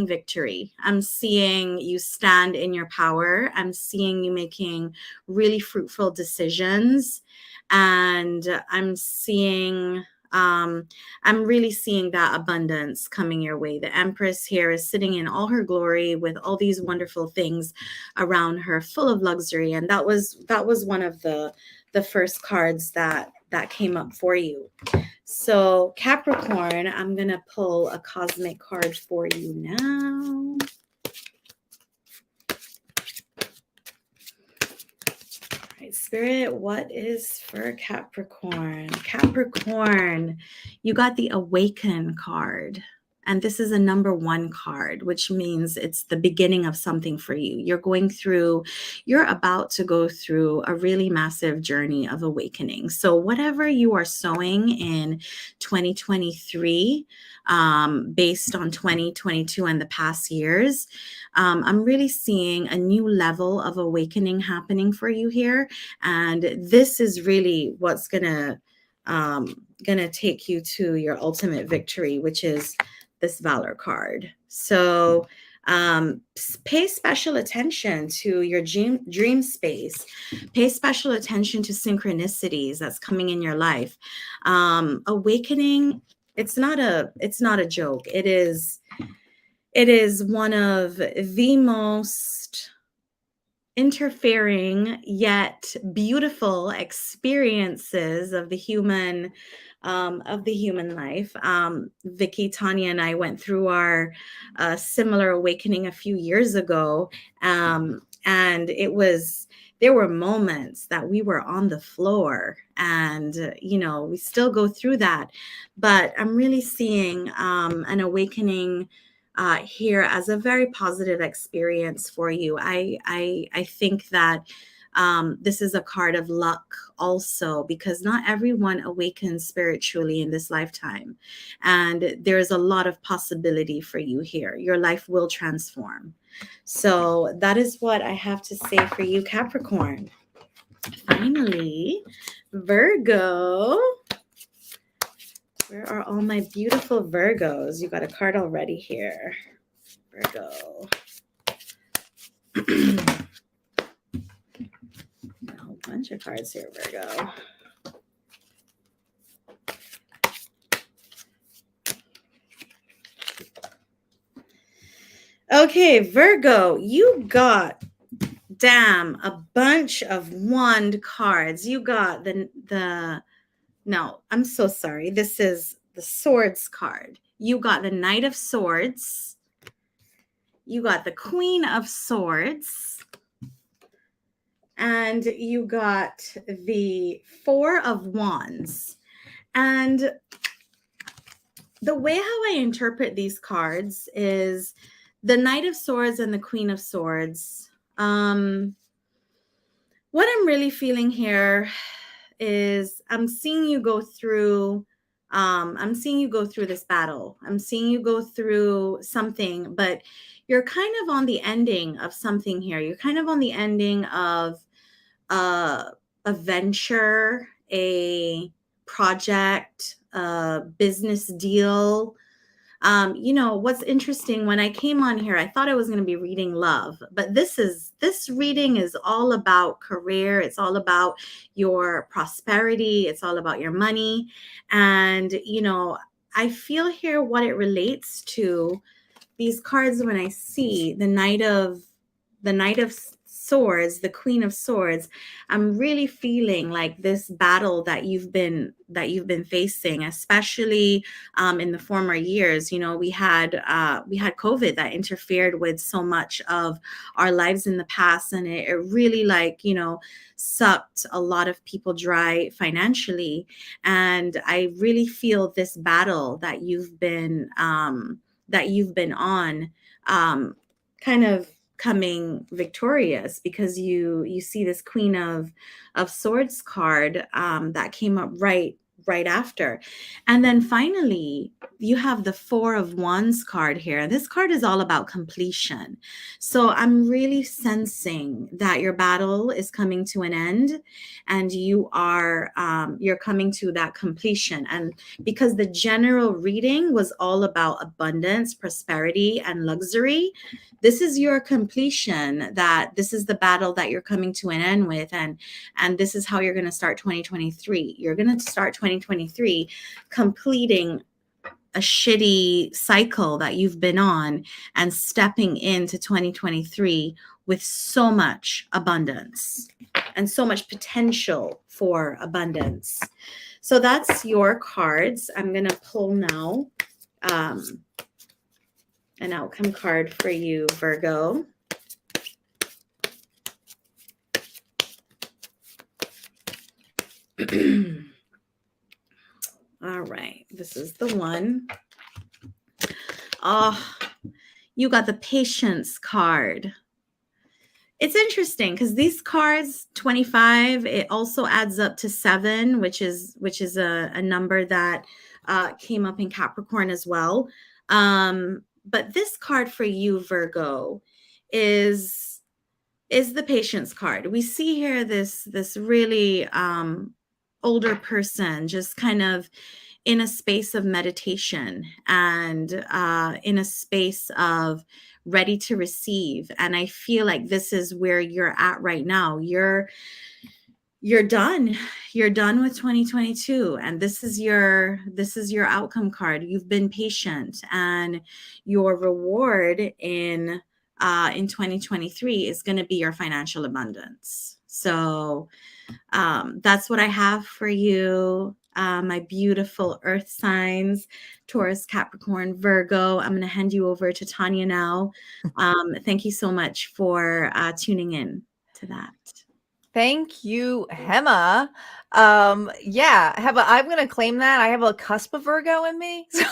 victory. I'm seeing you stand in your power. I'm seeing you making really fruitful decisions, and I'm really seeing that abundance coming your way. The Empress here is sitting in all her glory with all these wonderful things around her, full of luxury. And that was one of the first cards that came up for you. So Capricorn, I'm going to pull a cosmic card for you now. All right, Spirit, what is for Capricorn? Capricorn, you got the Awaken card. And this is a number 1 card, which means it's the beginning of something for you. You're about to go through a really massive journey of awakening. So whatever you are sowing in 2023, based on 2022 and the past years, I'm really seeing a new level of awakening happening for you here. And this is really what's gonna take you to your ultimate victory, which is this Valor card. So pay special attention to your dream space. Pay special attention to synchronicities that's coming in your life. Awakening, it's not a joke. It is one of the most interfering yet beautiful experiences of the human life. Vicki, Tanya, and I went through our similar awakening a few years ago, and there were moments that we were on the floor, and we still go through that. But I'm really seeing an awakening here as a very positive experience for you. I think that this is a card of luck also, because not everyone awakens spiritually in this lifetime. And there's a lot of possibility for you here. Your life will transform. So that is what I have to say for you, Capricorn. Finally, Virgo. Where are all my beautiful Virgos? You got a card already here. Virgo. A whole bunch of cards here, Virgo. Okay, Virgo, you got a bunch of wand cards. You got no, I'm so sorry. This is the Swords card. You got the Knight of Swords. You got the Queen of Swords. And you got the Four of Wands. And the way how I interpret these cards is the Knight of Swords and the Queen of Swords. What I'm really feeling here is I'm seeing you go through this battle. I'm seeing you go through something, but you're kind of on the ending of something here. You're kind of on the ending of a venture, a project, a business deal. What's interesting, when I came on here, I thought I was going to be reading love, but this reading is all about career. It's all about your prosperity. It's all about your money. And, I feel here what it relates to these cards when I see the Knight of Swords, the Queen of Swords. I'm really feeling like this battle that you've been facing, especially in the former years. We had COVID that interfered with so much of our lives in the past, and it really sucked a lot of people dry financially. And I really feel this battle that you've been on kind of coming victorious, because you see this Queen of Swords card that came up right right after. And then finally, you have the Four of Wands card here. This card is all about completion. So I'm really sensing that your battle is coming to an end, and you are you're coming to that completion. And because the general reading was all about abundance, prosperity, and luxury, this is your completion, that this is the battle that you're coming to an end with. And this is how you're going to start 2023. You're going to start 2023 completing a shitty cycle that you've been on and stepping into 2023 with so much abundance and so much potential for abundance. So that's your cards. I'm going to pull now an outcome card for you, Virgo. All right, this is the one. Oh, you got the Patience card. It's interesting because these cards, 25, it also adds up to 7, which is a number that came up in Capricorn as well. But this card for you, Virgo, is the Patience card. We see here this really older person just kind of in a space of meditation and in a space of ready to receive. And I feel like this is where you're at right now. You're done. You're done with 2022. And this is your outcome card. You've been patient, and your reward in 2023 is going to be your financial abundance. So that's what I have for you, my beautiful earth signs, Taurus, Capricorn, Virgo. I'm going to hand you over to Tanya now. Thank you so much for tuning in to that. Thank you, Hema. Yeah, Hema, I'm going to claim that. I have a cusp of Virgo in me. So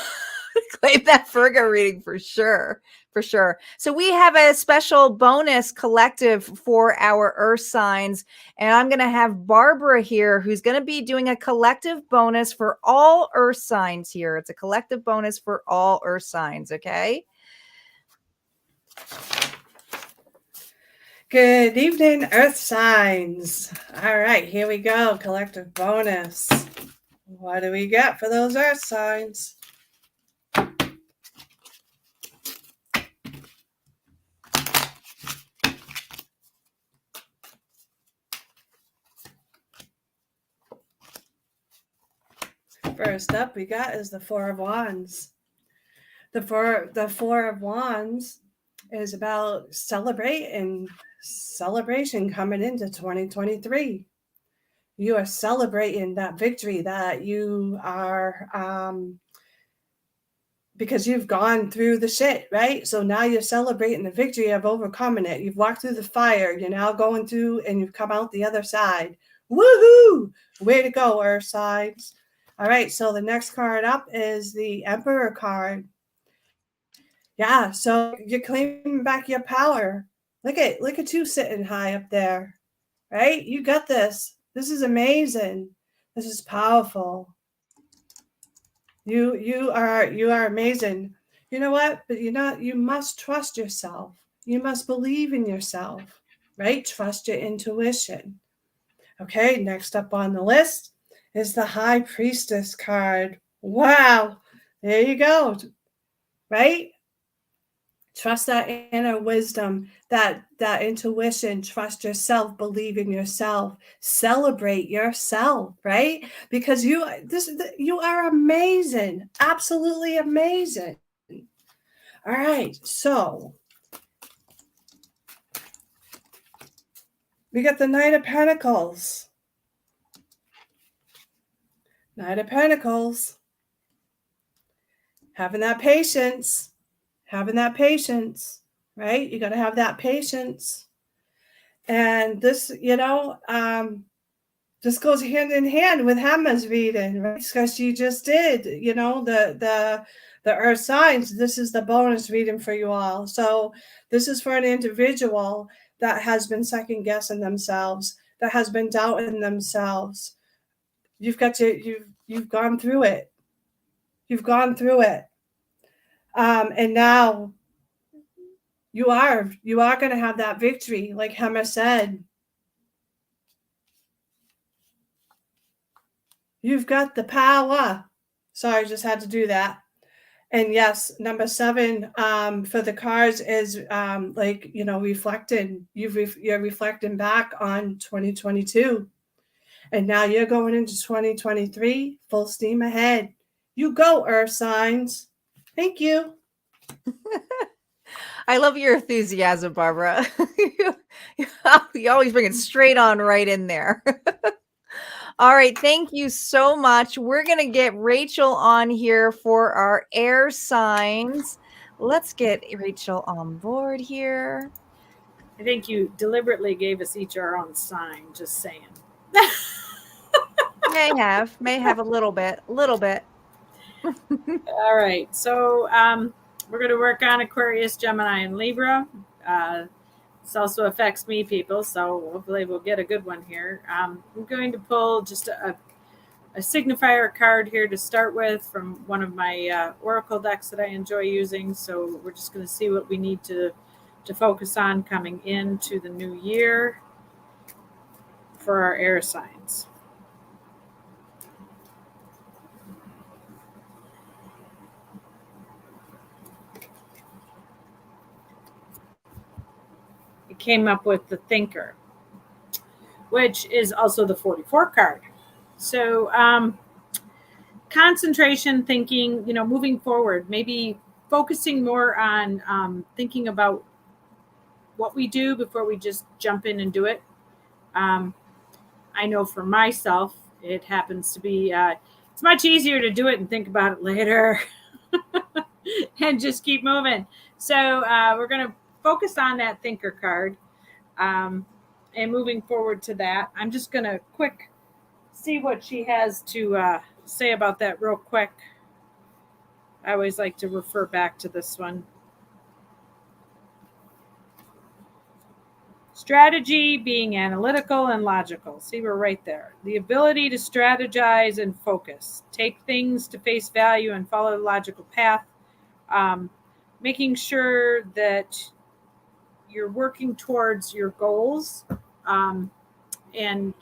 claim that Virgo reading for sure. For sure. So we have a special bonus collective for our earth signs. And I'm going to have Barbara here, who's going to be doing a collective bonus for all earth signs here. It's a collective bonus for all earth signs. Okay. Good evening, earth signs. All right, here we go. Collective bonus. What do we got for those earth signs? First up we got is the Four of Wands. The Four of Wands is about celebration coming into 2023. You are celebrating that victory that you are because you've gone through the shit, right? So now you're celebrating the victory of overcoming it. You've walked through the fire. You're now going through and you've come out the other side. Woohoo! Way to go, earth signs. All right, so the next card up is the Emperor card. Yeah, so you're claiming back your power. Look at you sitting high up there, right? You got this. This is amazing. This is powerful. You are amazing. You know what? But you must trust yourself. You must believe in yourself, right? Trust your intuition. Okay, next up on the list is the High Priestess card. Wow. There you go. Right? Trust that inner wisdom, that intuition. Trust yourself, believe in yourself, celebrate yourself, right? Because you are amazing, absolutely amazing. All right, so we got the Knight of Pentacles. Knight of Pentacles. Having that patience, right? You got to have that patience. And this, this goes hand in hand with Hema's reading, right? Because she just did, the earth signs. This is the bonus reading for you all. So this is for an individual that has been second guessing themselves, that has been doubting themselves. You've gone through it. You've gone through it. And now you are going to have that victory, like Hema said. You've got the power. Sorry, I just had to do that. And yes, number 7 for the cards is reflecting. You're reflecting back on 2022. And now you're going into 2023, full steam ahead. You go, Earth signs. Thank you. I love your enthusiasm, Barbara. You always bring it straight on right in there. All right. Thank you so much. We're going to get Rachelle on here for our air signs. Let's get Rachelle on board here. I think you deliberately gave us each our own sign, just saying. May have a little bit. All right. So we're going to work on Aquarius, Gemini, and Libra. This also affects me, people, so hopefully we'll get a good one here. I'm going to pull just a signifier card here to start with from one of my oracle decks that I enjoy using. So we're just going to see what we need to focus on coming into the new year for our air signs. Came up with the Thinker, which is also the 44 card. So concentration, thinking, moving forward, maybe focusing more on thinking about what we do before we just jump in and do it. I know for myself, it happens to be, it's much easier to do it and think about it later and just keep moving. So we're going to focus on that Thinker card and moving forward to that. I'm just going to quick see what she has to say about that real quick. I always like to refer back to this one. Strategy, being analytical and logical. See, we're right there. The ability to strategize and focus. Take things to face value and follow the logical path. Making sure that you're working towards your goals, and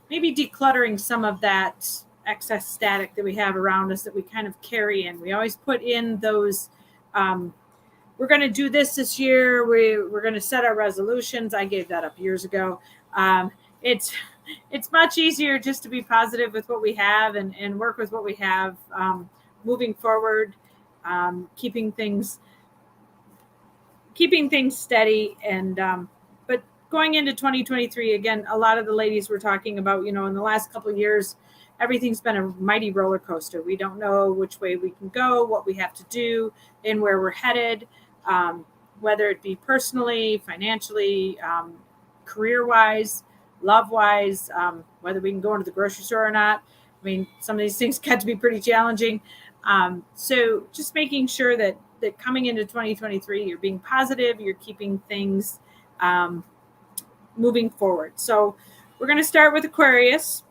maybe decluttering some of that excess static that we have around us that we kind of carry in. We always put in those, we're going to do this year. We're going to set our resolutions. I gave that up years ago. It's much easier just to be positive with what we have and work with what we have, moving forward, keeping things steady. And but going into 2023, again, a lot of the ladies were talking about, in the last couple of years, everything's been a mighty roller coaster. We don't know which way we can go, what we have to do, and where we're headed, whether it be personally, financially, career-wise, love-wise, whether we can go into the grocery store or not. I mean, some of these things got to be pretty challenging. So just making sure that coming into 2023, you're being positive, you're keeping things moving forward. So we're going to start with Aquarius.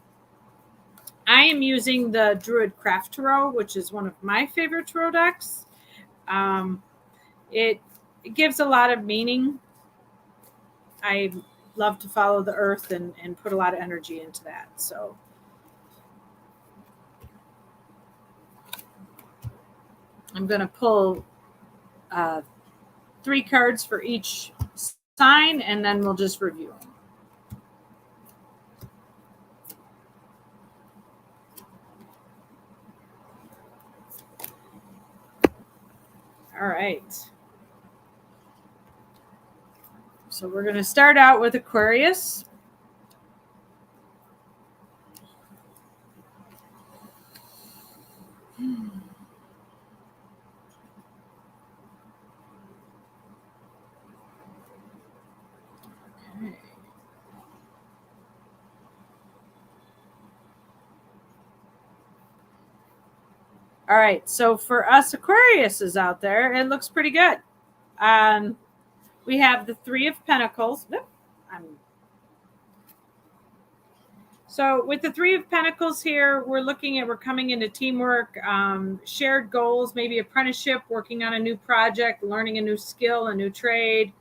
I am using the Druid Craft Tarot, which is one of my favorite tarot decks. It gives a lot of meaning. I love to follow the earth and put a lot of energy into that. So I'm going to pull 3 cards for each sign, and then we'll just review them. All right. So we're going to start out with Aquarius. All right, so for us Aquariuses out there, it looks pretty good. We have the 3 of Pentacles. So with the Three of Pentacles here, we're coming into teamwork, shared goals, maybe apprenticeship, working on a new project, learning a new skill, a new trade,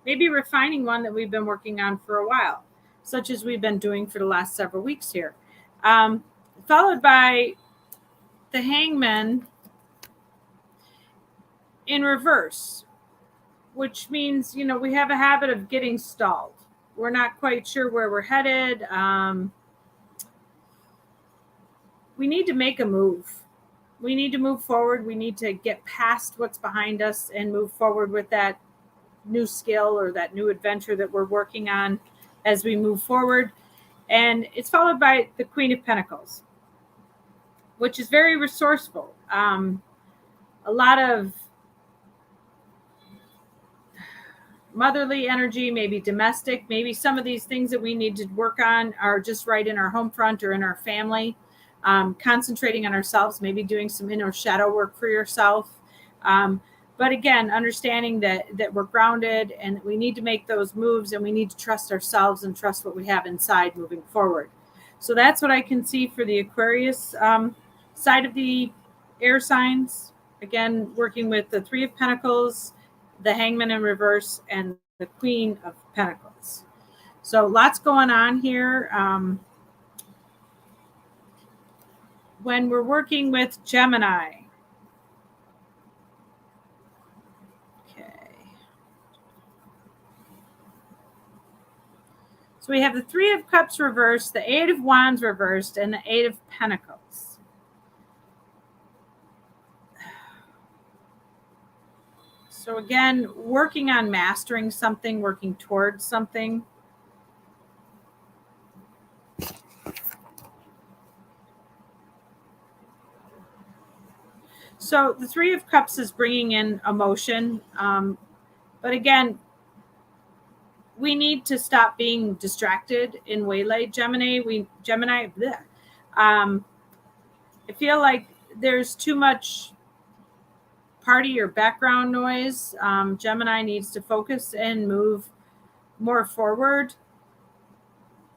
maybe refining one that we've been working on for a while, such as we've been doing for the last several weeks here. Followed by the Hangman in reverse, which means, we have a habit of getting stalled. We're not quite sure where we're headed. We need to make a move. We need to move forward. We need to get past what's behind us and move forward with that new skill or that new adventure that we're working on as we move forward. And it's followed by the Queen of Pentacles, which is very resourceful. A lot of motherly energy, maybe domestic, maybe some of these things that we need to work on are just right in our home front or in our family. Concentrating on ourselves, maybe doing some inner shadow work for yourself. But again, understanding that we're grounded and we need to make those moves and we need to trust ourselves and trust what we have inside moving forward. So that's what I can see for the Aquarius side of the air signs. Again, working with the Three of Pentacles, the Hangman in reverse, and the Queen of Pentacles. So lots going on here. When we're working with Gemini. Okay. So we have the Three of Cups reversed, the Eight of Wands reversed, and the Eight of Pentacles. So again, working on mastering something, working towards something. So the Three of Cups is bringing in emotion. But again, we need to stop being distracted in waylaid, Gemini. I feel like there's too much party or background noise. Gemini needs to focus and move more forward.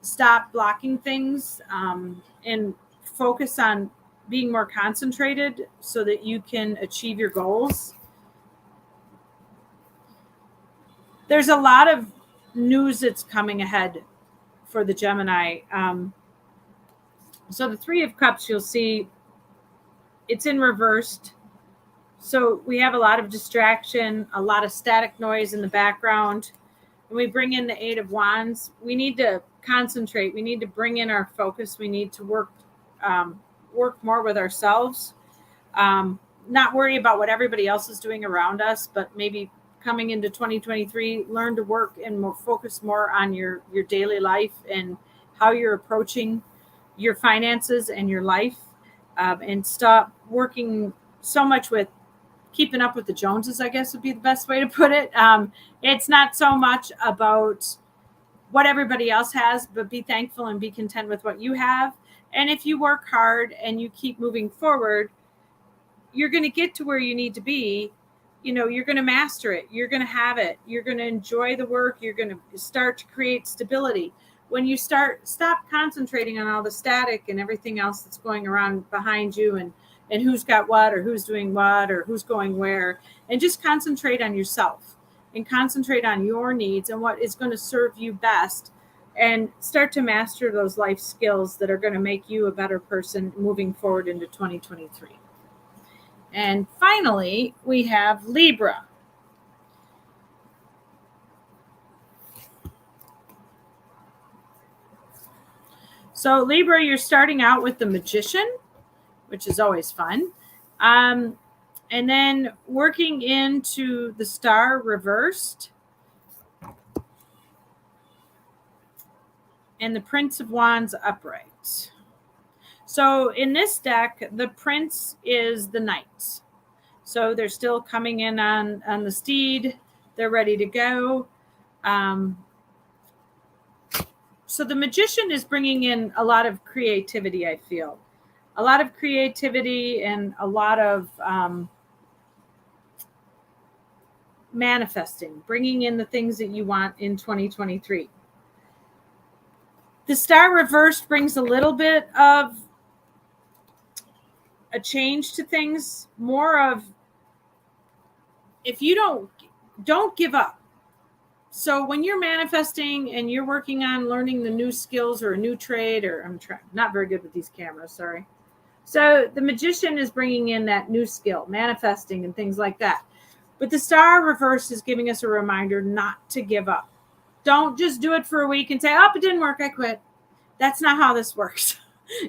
Stop blocking things and focus on being more concentrated so that you can achieve your goals. There's a lot of news that's coming ahead for the Gemini. So the Three of Cups, you'll see it's in reversed. So we have a lot of distraction, a lot of static noise in the background. When we bring in the Eight of Wands, we need to concentrate. We need to bring in our focus. We need to work more with ourselves. Not worry about what everybody else is doing around us, but maybe coming into 2023, learn to work and focus more on your daily life and how you're approaching your finances and your life, and stop working so much with keeping up with the Joneses, I guess would be the best way to put it. It's not so much about what everybody else has, but be thankful and be content with what you have. And if you work hard and you keep moving forward, you're going to get to where you need to be. You're going to master it. You're going to have it. You're going to enjoy the work. You're going to start to create stability. When you stop concentrating on all the static and everything else that's going around behind you and who's got what or who's doing what or who's going where, and just concentrate on yourself and concentrate on your needs and what is going to serve you best, and start to master those life skills that are going to make you a better person moving forward into 2023. And finally, we have Libra. So Libra, you're starting out with the Magician, which is always fun. And then working into the Star reversed. And the Prince of Wands upright. So in this deck, the Prince is the Knight. So they're still coming in on the steed. They're ready to go. So the Magician is bringing in a lot of creativity, I feel. A lot of creativity and a lot of manifesting, bringing in the things that you want in 2023. The star reversed brings a little bit of a change to things, more of, if you don't give up. So when you're manifesting and you're working on learning the new skills or a new trade, or I'm not very good with these cameras, sorry. So the magician is bringing in that new skill, manifesting and things like that. But the star reverse is giving us a reminder not to give up. Don't just do it for a week and say, oh, it didn't work, I quit. That's not how this works.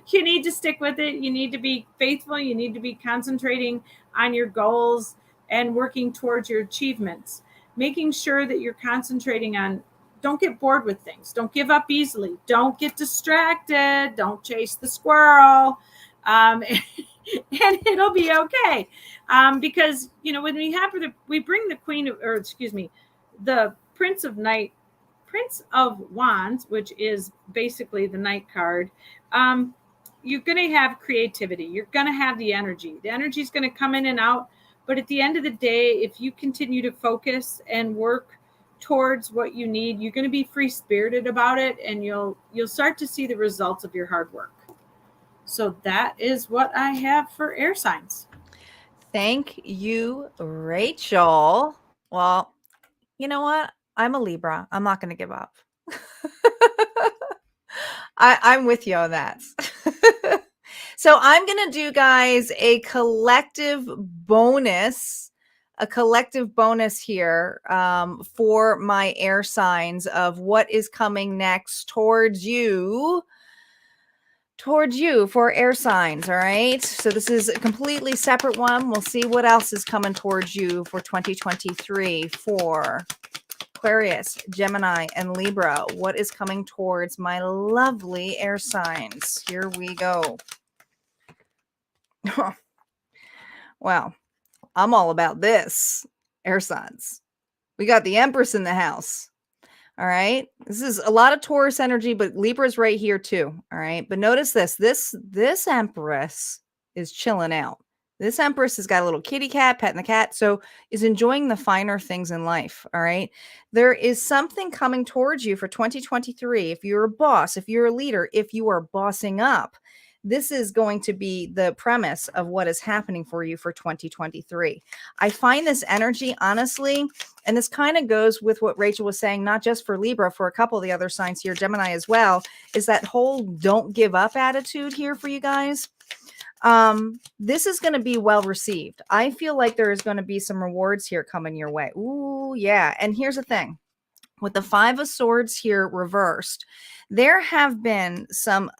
You need to stick with it. You need to be faithful. You need to be concentrating on your goals and working towards your achievements. Making sure that you're concentrating on, don't get bored with things. Don't give up easily. Don't get distracted. Don't chase the squirrel. And it'll be okay. Because, you know, when we bring the the Prince of Wands, which is basically the Knight card, you're going to have creativity. You're going to have the energy. The energy is going to come in and out. But at the end of the day, if you continue to focus and work towards what you need, you're going to be free-spirited about it, and you'll start to see the results of your hard work. So that is what I have for air signs. Thank you, Rachel. Well, you know what? I'm a Libra. I'm not going to give up. I'm with you on that. So I'm going to do, guys, a collective bonus here for my air signs of what is coming next towards you for air signs. All right. So this is a completely separate one. We'll see what else is coming towards you for 2023 for Aquarius, Gemini, and Libra. What is coming towards my lovely air signs? Here we go. Well, I'm all about this, air signs. We got the Empress in the house. All right. This is a lot of Taurus energy, but Libra's right here too. All right. But notice this Empress is chilling out. This Empress has got a little kitty cat, petting the cat, so is enjoying the finer things in life. All right. There is something coming towards you for 2023. If you're a boss, if you're a leader, if you are bossing up, this is going to be the premise of what is happening for you for 2023. I find this energy, honestly, and this kind of goes with what Rachel was saying, not just for Libra, for a couple of the other signs here, Gemini as well, is that whole don't give up attitude here for you guys. This is going to be well received. I feel like there is going to be some rewards here coming your way. Ooh, yeah. And here's the thing. With the Five of Swords here reversed, there have been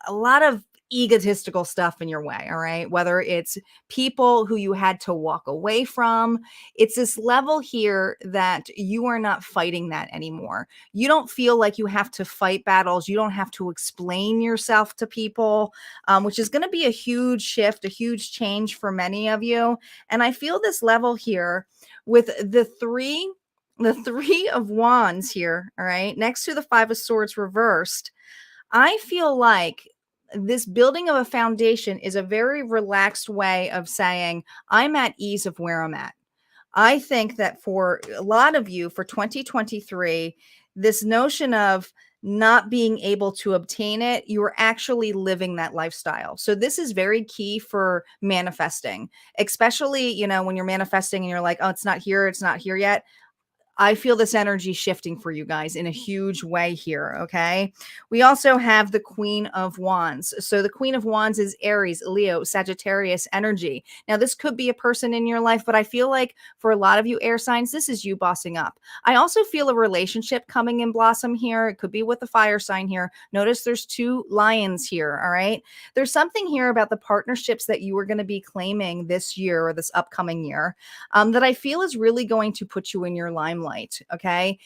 a lot of egotistical stuff in your way, all right? Whether it's people who you had to walk away from, it's this level here that you are not fighting that anymore. You don't feel like you have to fight battles. You don't have to explain yourself to people, which is going to be a huge shift, a huge change for many of you. And I feel this level here with the Three of Wands here, all right, next to the Five of Swords reversed. I feel like this building of a foundation is a very relaxed way of saying, I'm at ease of where I'm at. I think that for a lot of you for 2023, this notion of not being able to obtain it, you are actually living that lifestyle. So this is very key for manifesting, especially, you know, when you're manifesting and you're like, oh, it's not here yet. I feel this energy shifting for you guys in a huge way here, okay? We also have the Queen of Wands. So the Queen of Wands is Aries, Leo, Sagittarius energy. Now, this could be a person in your life, but I feel like for a lot of you air signs, this is you bossing up. I also feel a relationship coming in blossom here. It could be with the fire sign here. Notice there's two lions here, all right? There's something here about the partnerships that you are going to be claiming this year or this upcoming year that I feel is really going to put you in your limelight. Okay.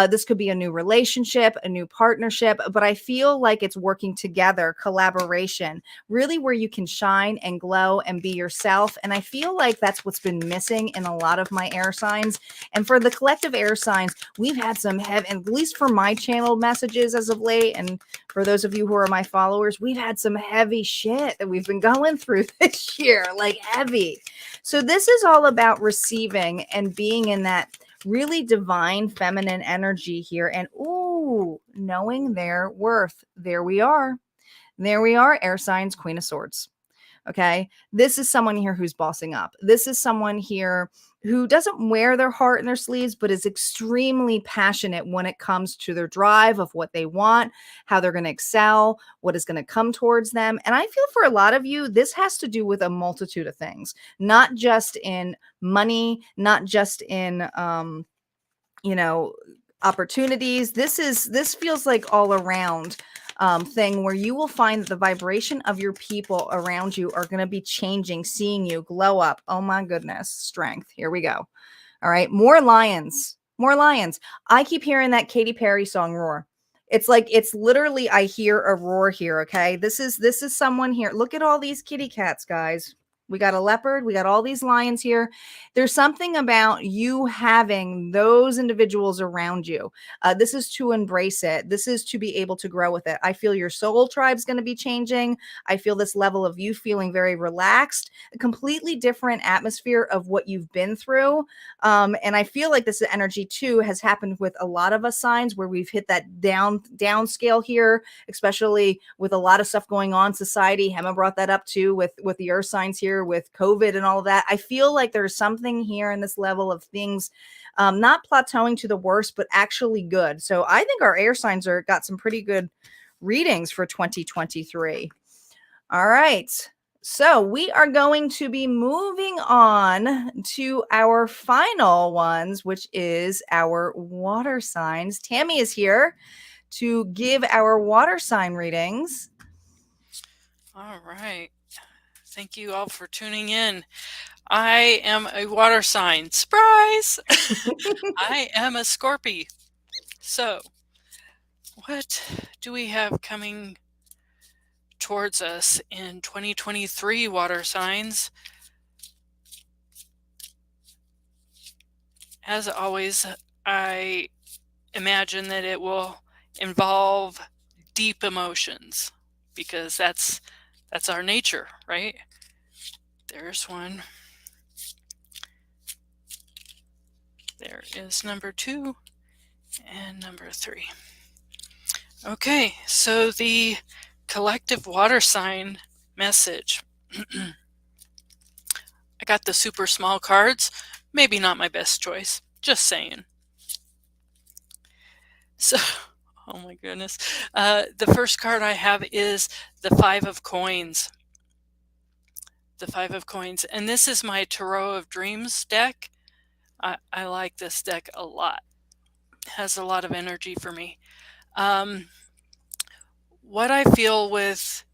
This could be a new relationship, a new partnership, but I feel like it's working together, collaboration, really where you can shine and glow and be yourself. And I feel like that's what's been missing in a lot of my air signs. And for the collective air signs, we've had some heavy, at least for my channeled messages as of late. And for those of you who are my followers, we've had some heavy shit that we've been going through this year, like heavy. So this is all about receiving and being in that really divine feminine energy here. And ooh, Ooh, knowing their worth. There we are. There we are. Air signs, Queen of Swords. Okay. This is someone here who's bossing up. This is someone here who doesn't wear their heart in their sleeves, but is extremely passionate when it comes to their drive of what they want, how they're going to excel, what is going to come towards them. And I feel for a lot of you, this has to do with a multitude of things, not just in money, not just in, opportunities. This feels like all around thing where you will find that the vibration of your people around you are going to be changing, seeing you glow up. Oh my goodness. Strength. Here we go. All right. More lions. I keep hearing that Katy Perry song Roar. It's like, it's literally, I hear a roar here. Okay. This is someone here. Look at all these kitty cats, guys. We got a leopard. We got all these lions here. There's something about you having those individuals around you. This is to embrace it. This is to be able to grow with it. I feel your soul tribe's going to be changing. I feel this level of you feeling very relaxed, a completely different atmosphere of what you've been through. And I feel like this energy too has happened with a lot of us signs where we've hit that down scale here, especially with a lot of stuff going on in society. Hema brought that up too with the earth signs here, with COVID and all of that. I feel like there's something here in this level of things not plateauing to the worst, but actually good. So I think our air signs got some pretty good readings for 2023. All right. So we are going to be moving on to our final ones, which is our water signs. Tami is here to give our water sign readings. All right. Thank you all for tuning in. I am a water sign. Surprise! I am a Scorpio. So, what do we have coming towards us in 2023, water signs? As always, I imagine that it will involve deep emotions because that's our nature, right? There's one. There is number 2 and number 3. Okay, so the collective water sign message. I got the super small cards. Maybe not my best choice. Just saying. So, oh my goodness. The first card I have is the 5 of Coins. The 5 of Coins. And this is my Tarot of Dreams deck. I like this deck a lot. It has a lot of energy for me. What I feel with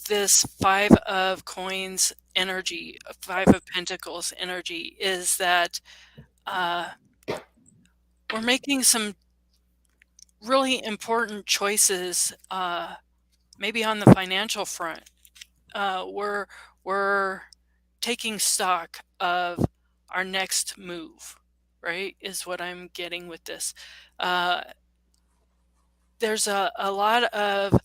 this 5 of Coins energy, 5 of Pentacles energy, is that we're making some really important choices, maybe on the financial front. We're taking stock of our next move, right, is what I'm getting with this. There's a lot of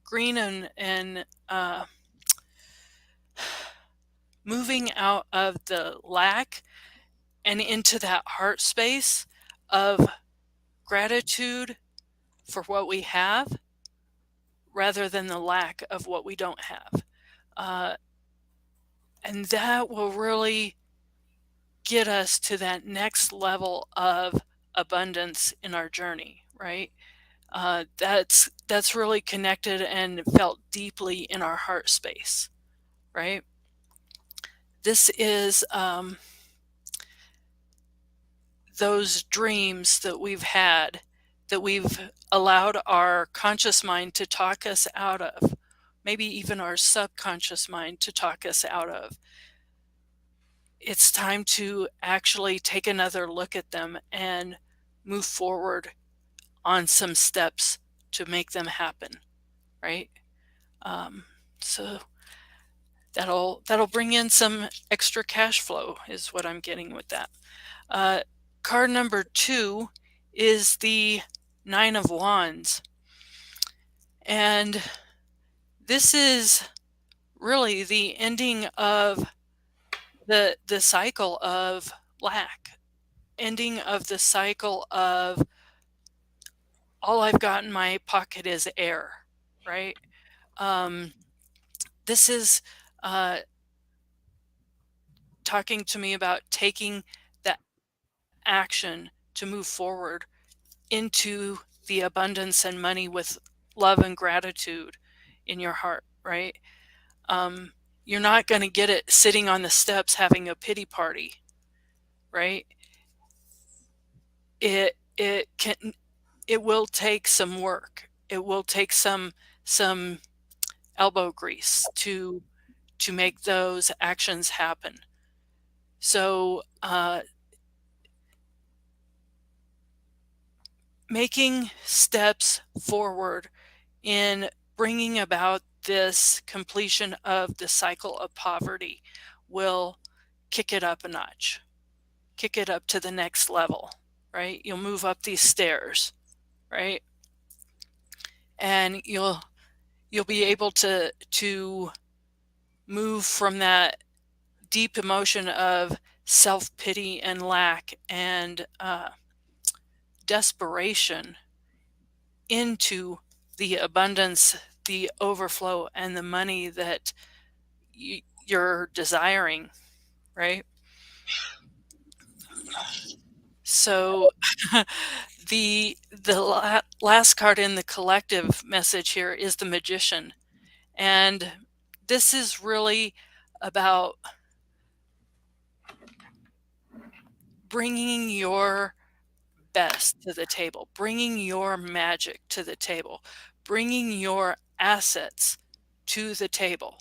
green and moving out of the lack and into that heart space of gratitude for what we have rather than the lack of what we don't have. And that will really get us to that next level of abundance in our journey, right? That's really connected and felt deeply in our heart space, right? This is those dreams that we've had, that we've allowed our conscious mind to talk us out of, maybe even our subconscious mind to talk us out of. It's time to actually take another look at them and move forward on some steps to make them happen, right? So that'll bring in some extra cash flow is what I'm getting with that. Card number 2 is the 9 of Wands. And this is really the ending of the cycle of lack ending of the cycle of all I've got in my pocket is air, right? This is talking to me about taking the action to move forward into the abundance and money with love and gratitude in your heart, right? You're not going to get it sitting on the steps having a pity party, right? It will take some work. It will take some elbow grease to make those actions happen. So making steps forward in bringing about this completion of the cycle of poverty will kick it up a notch, kick it up to the next level, right? You'll move up these stairs, right? And you'll be able to move from that deep emotion of self-pity and lack and desperation into the abundance, the overflow, and the money that you're desiring, right? So the last card in the collective message here is the Magician. And this is really about bringing your best to the table, bringing your magic to the table, bringing your assets to the table.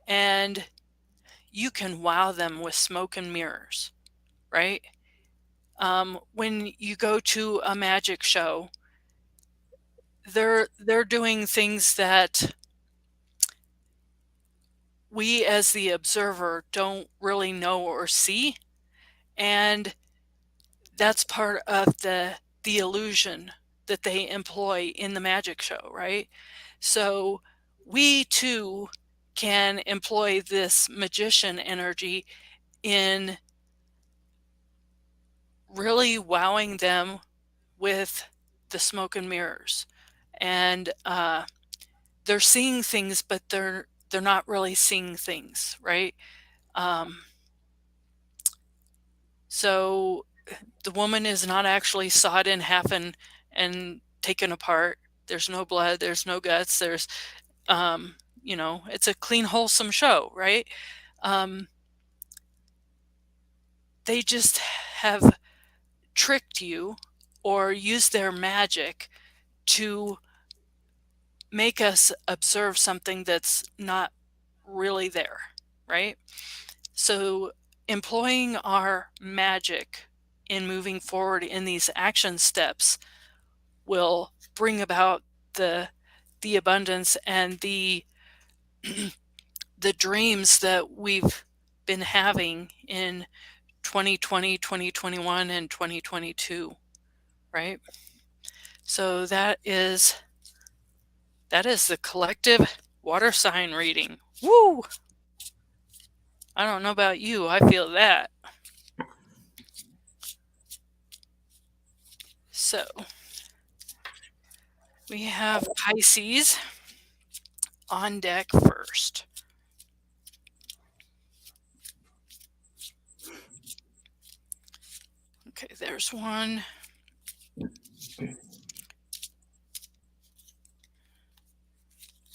And you can wow them with smoke and mirrors, right? When you go to a magic show, they're doing things that we as the observer don't really know or see, and that's part of the illusion that they employ in the magic show, right? So we too can employ this magician energy in really wowing them with the smoke and mirrors, and they're seeing things, but they're not really seeing things, right? So the woman is not actually sawed in half and taken apart. There's no blood, there's no guts, there's it's a clean, wholesome show, right? They just have tricked you or used their magic to make us observe something that's not really there, right? So employing our magic in moving forward in these action steps will bring about the abundance and the the dreams that we've been having in 2020, 2021, and 2022, right? So that is the collective water sign reading. Woo! I don't know about you, I feel that. So we have Pisces on deck first. Okay, there's 1,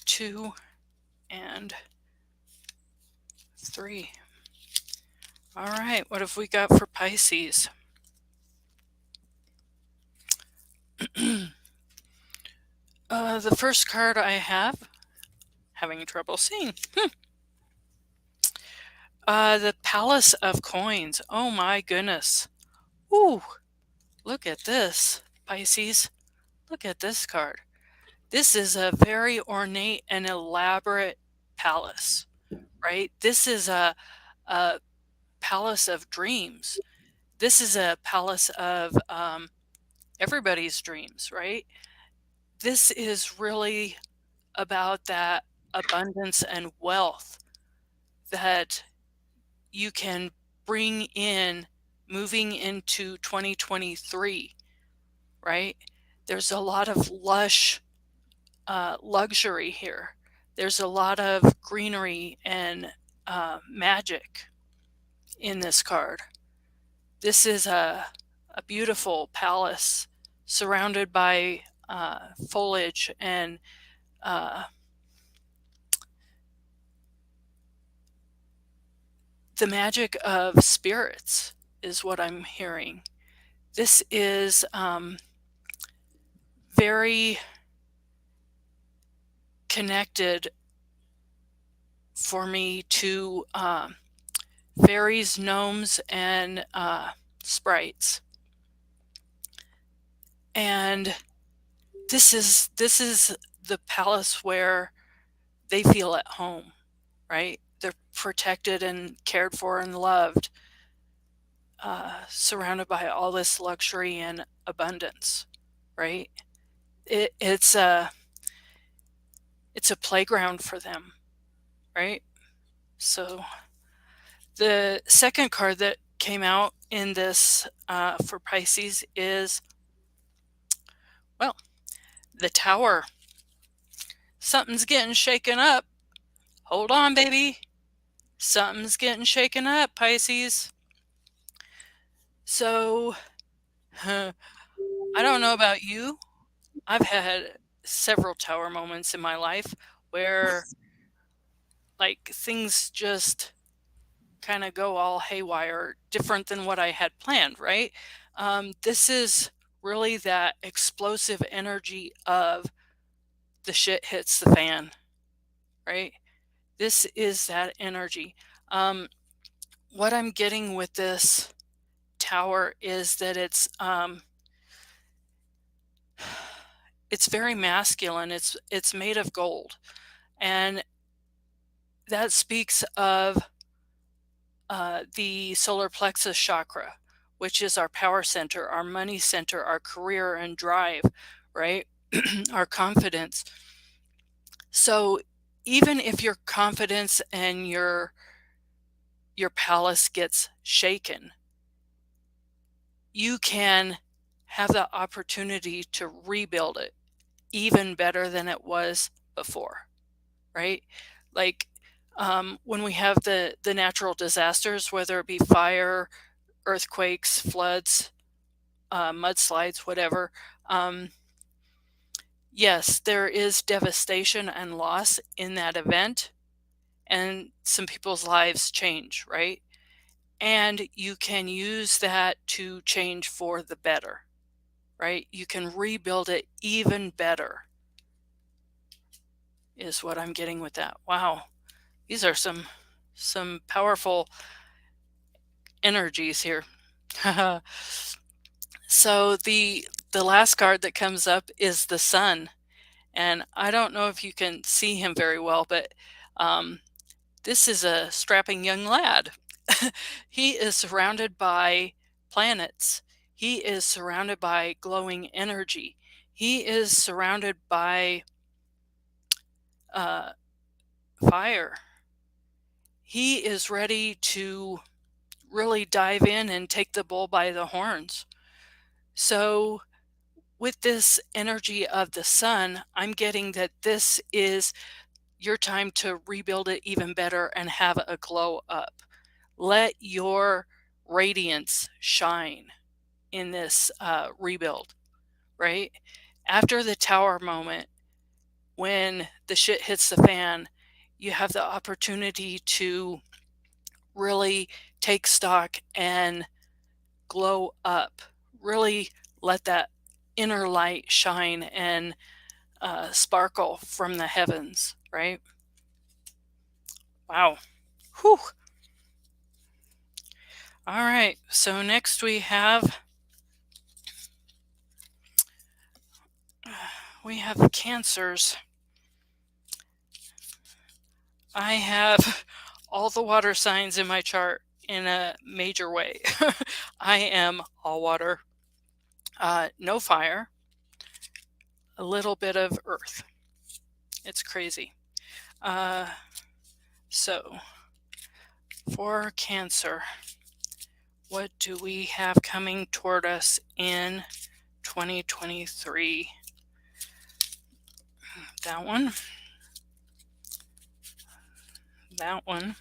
2, and 3. All right, what have we got for Pisces? The first card I have, having trouble seeing. The Palace of Coins. Oh my goodness. Ooh, look at this, Pisces. Look at this card. This is a very ornate and elaborate palace, right? This is a palace of dreams. This is a palace of everybody's dreams, right? This is really about that abundance and wealth that you can bring in moving into 2023, right? There's a lot of lush luxury here. There's a lot of greenery and magic in this card. This is a beautiful palace surrounded by foliage and the magic of spirits is what I'm hearing. This is very connected for me to fairies, gnomes, and sprites. And this is the palace where they feel at home, right? They're protected and cared for and loved, surrounded by all this luxury and abundance, right? It's a playground for them, right? So the second card that came out in this for Pisces is, well, the Tower. Something's getting shaken up. Hold on, baby. Something's getting shaken up, Pisces. So, I don't know about you. I've had several Tower moments in my life where, like, things just kind of go all haywire, different than what I had planned, right? This is really that explosive energy of the shit hits the fan, right? This is that energy. What I'm getting with this Tower is that it's very masculine. It's made of gold, and that speaks of the solar plexus chakra, which is our power center, our money center, our career and drive, right? Our confidence. So even if your confidence and your palace gets shaken, you can have the opportunity to rebuild it even better than it was before, right? Like when we have the natural disasters, whether it be fire, earthquakes, floods, mudslides, whatever, yes, there is devastation and loss in that event, and some people's lives change, right? And you can use that to change for the better, right? You can rebuild it even better, is what I'm getting with that. Wow, these are some powerful energies here. So the last card that comes up is the Sun, and I don't know if you can see him very well, but this is a strapping young lad. He is surrounded by planets. He is surrounded by glowing energy. He is surrounded by fire. He is ready to really dive in and take the bull by the horns. So with this energy of the Sun, I'm getting that this is your time to rebuild it even better and have a glow up. Let your radiance shine in this rebuild, right? After the Tower moment, when the shit hits the fan, you have the opportunity to really take stock and glow up. Really let that inner light shine and sparkle from the heavens, right? Wow. Whew. All right. So next we have Cancers. I have all the water signs in my chart in a major way. I am all water, no fire, a little bit of earth. It's crazy. So for Cancer, What do we have coming toward us in 2023? That one. That one.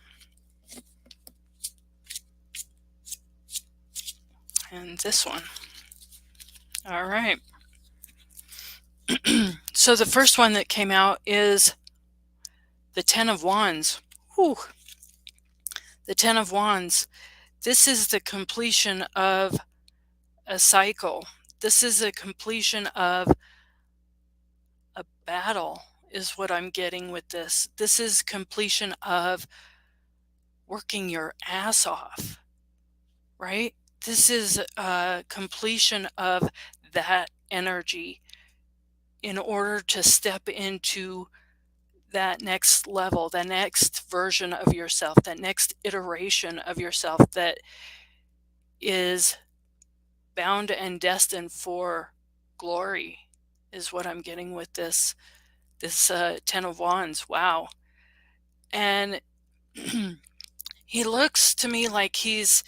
And this one. All right. So the first one that came out is the Ten of Wands. Whew. The Ten of Wands. This is the completion of a cycle. This is a completion of a battle, is what I'm getting with this. This is completion of working your ass off, right? This is a completion of that energy in order to step into that next level, that next version of yourself, that next iteration of yourself that is bound and destined for glory, is what I'm getting with this Ten of Wands. Wow. And he looks to me like he's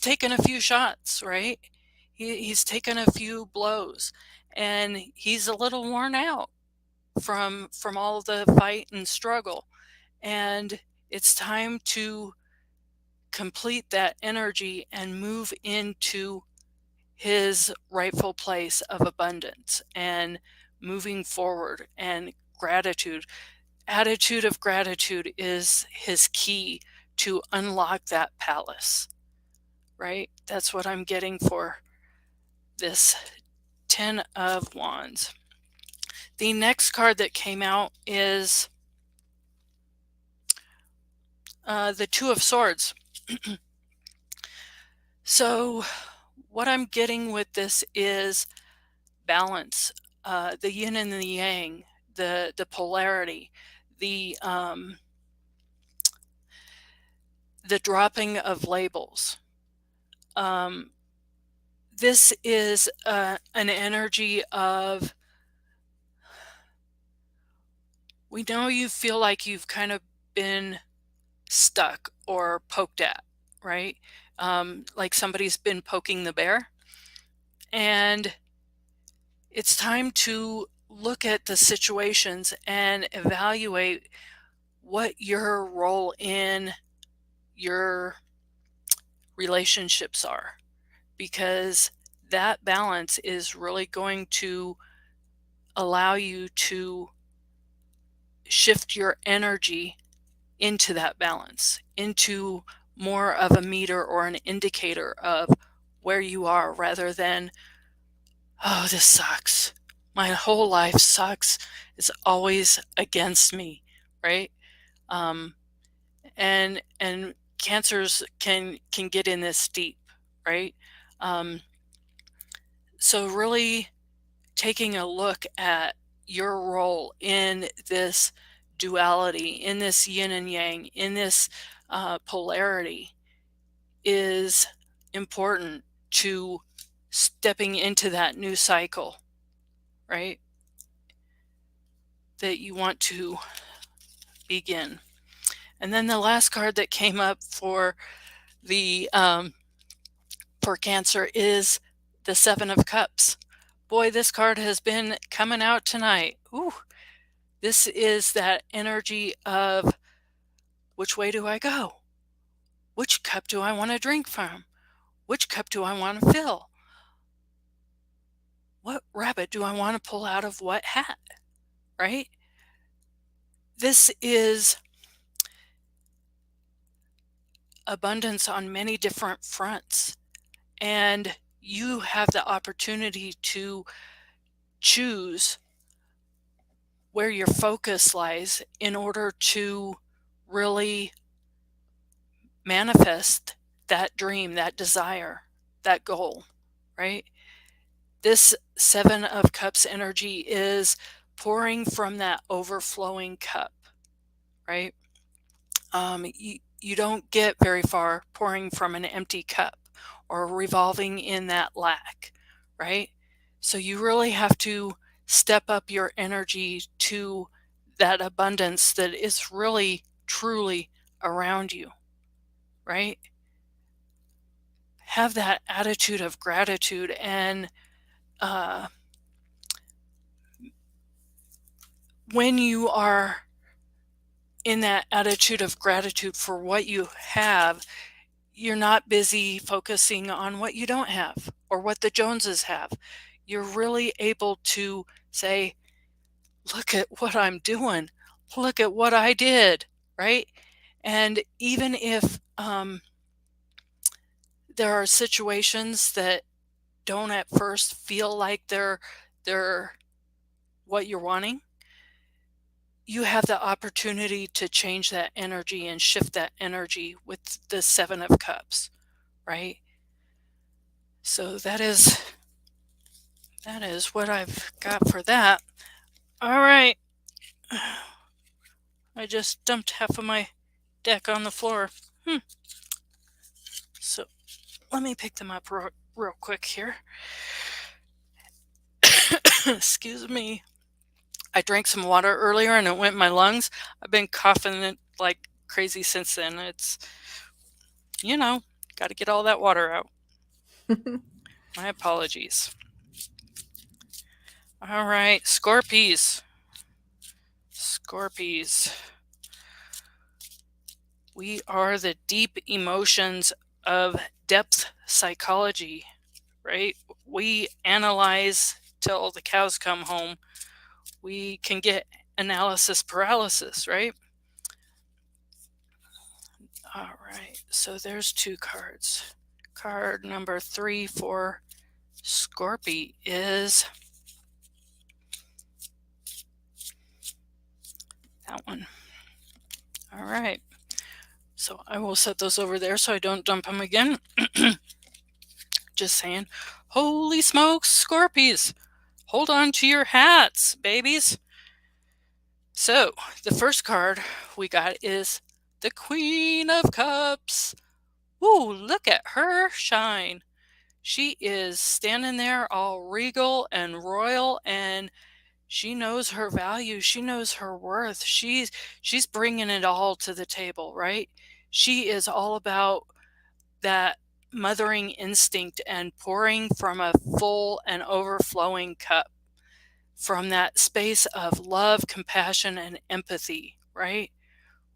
taken a few shots, right? He's taken a few blows, and he's a little worn out from all the fight and struggle, and it's time to complete that energy and move into his rightful place of abundance and moving forward. And gratitude, attitude of gratitude is his key to unlock that palace, right? That's what I'm getting for this Ten of Wands. The next card that came out is the Two of Swords. So what I'm getting with this is balance, the yin and the yang, the polarity, the dropping of labels. This is an energy of, we know you feel like you've kind of been stuck or poked at, right? Like somebody's been poking the bear. And it's time to look at the situations and evaluate what your role in your relationships are, because that balance is really going to allow you to shift your energy into that balance, into more of a meter or an indicator of where you are, rather than, oh, this sucks. My whole life sucks. It's always against me, right? And cancers can get in this deep, right? So really taking a look at your role in this duality, in this yin and yang, in this polarity is important to stepping into that new cycle, right? That you want to begin. And then the last card that came up for the for Cancer is the Seven of Cups. Boy, this card has been coming out tonight. Ooh, this is that energy of, which way do I go? Which cup do I want to drink from? Which cup do I want to fill? What rabbit do I want to pull out of what hat? Right? This is abundance on many different fronts. And you have the opportunity to choose where your focus lies in order to really manifest that dream, that desire, that goal, right? This Seven of Cups energy is pouring from that overflowing cup, right? You don't get very far pouring from an empty cup or revolving in that lack, right? So you really have to step up your energy to that abundance that is really, truly around you, right? have that attitude of gratitude. And when you are in that attitude of gratitude for what you have, you're not busy focusing on what you don't have or what the Joneses have. You're really able to say, look at what I'm doing. Look at what I did, right? And even if there are situations that don't at first feel like they're what you're wanting, you have the opportunity to change that energy and shift that energy with the Seven of Cups, right? So that is what I've got for that. All right. I just dumped half of my deck on the floor. So let me pick them up real quick here. Excuse me. I drank some water earlier and it went in my lungs. I've been coughing it like crazy since then. It's, got to get all that water out. My apologies. All right, Scorpies. We are the deep emotions of depth psychology, right? We analyze till the cows come home. We can get analysis paralysis, right? All right, so there's 2 cards. Card number 3 for Scorpio is that one. All right, so I will set those over there so I don't dump them again. Just saying, holy smokes, Scorpies, hold on to your hats, babies. So the first card we got is the Queen of Cups. Ooh, look at her shine. She is standing there all regal and royal, and she knows her value. She knows her worth. She's bringing it all to the table, right? She is all about that mothering instinct and pouring from a full and overflowing cup, from that space of love, compassion, and empathy, right?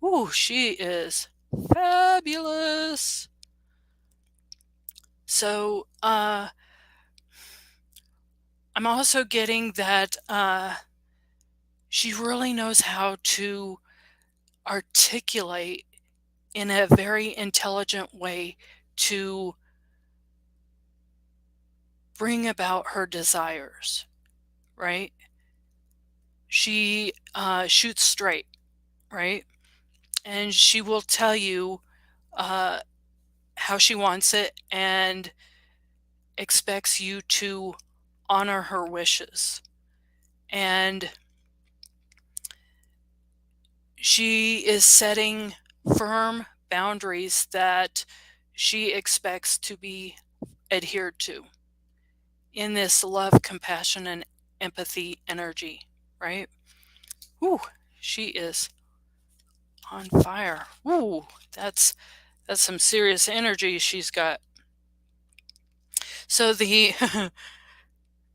Ooh, she is fabulous. So, I'm also getting that she really knows how to articulate in a very intelligent way to bring about her desires, right? She shoots straight, right? And she will tell you how she wants it and expects you to honor her wishes. And she is setting firm boundaries that she expects to be adhered to in this love, compassion, and empathy energy, right? Ooh, she is on fire. Ooh, that's some serious energy she's got. So the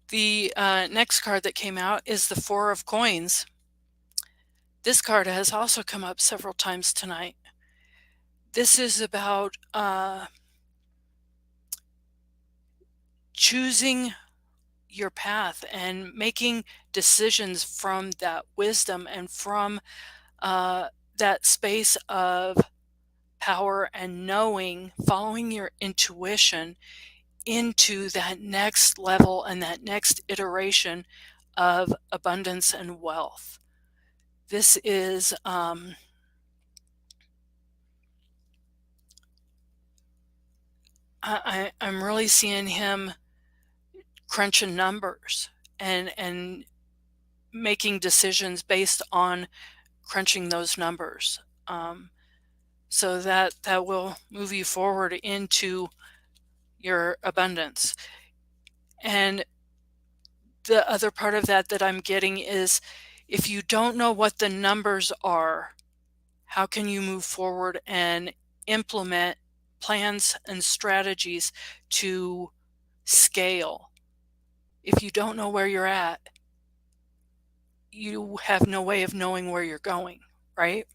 the next card that came out is the Four of Coins. This card has also come up several times tonight. This is about choosing your path and making decisions from that wisdom and from that space of power and knowing, following your intuition into that next level and that next iteration of abundance and wealth. This is I'm really seeing him crunching numbers and making decisions based on crunching those numbers. So that will move you forward into your abundance. And the other part of that I'm getting is, if you don't know what the numbers are, how can you move forward and implement plans and strategies to scale. If you don't know where you're at, you have no way of knowing where you're going, right?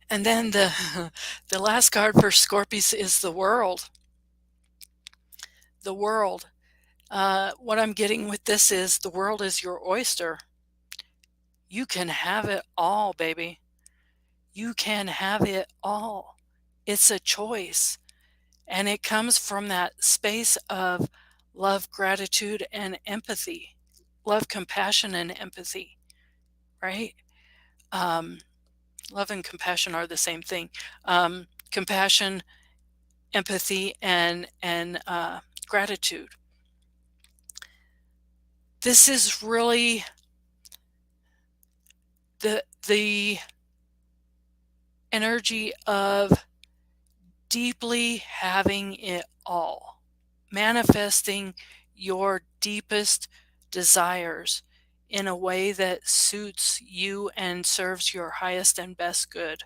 And then the last card for Scorpius is the World. The World. What I'm getting with this is the world is your oyster. You can have it all, baby. You can have it all. It's a choice. And it comes from that space of love, gratitude, and empathy. Love, compassion, and empathy, right? Love and compassion are the same thing. Compassion, empathy, and gratitude. This is really the energy of deeply having it all, manifesting your deepest desires in a way that suits you and serves your highest and best good.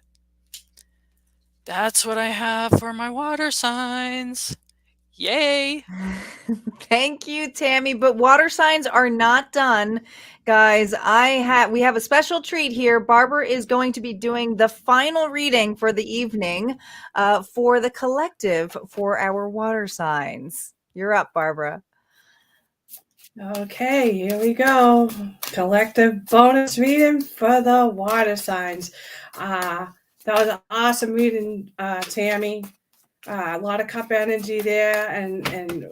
That's what I have for my water signs. Yay! Thank you, Tammy. But water signs are not done, guys. We have a special treat here. Barbara is going to be doing the final reading for the evening for the collective for our water signs. You're up, Barbara. Okay, here we go. Collective bonus reading for the water signs. That was an awesome reading, Tammy. A lot of cup energy there, and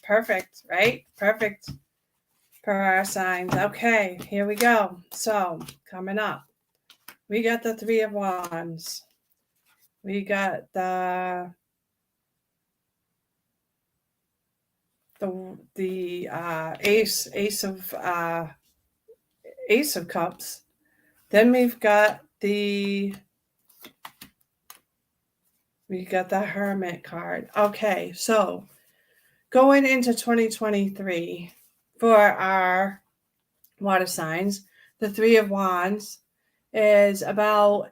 perfect, right? Perfect for our signs. Okay, here we go. So coming up, we got the Three of Wands. We got the Ace of Cups. Then we got the Hermit card. Okay, so going into 2023 for our water signs, the Three of Wands is about,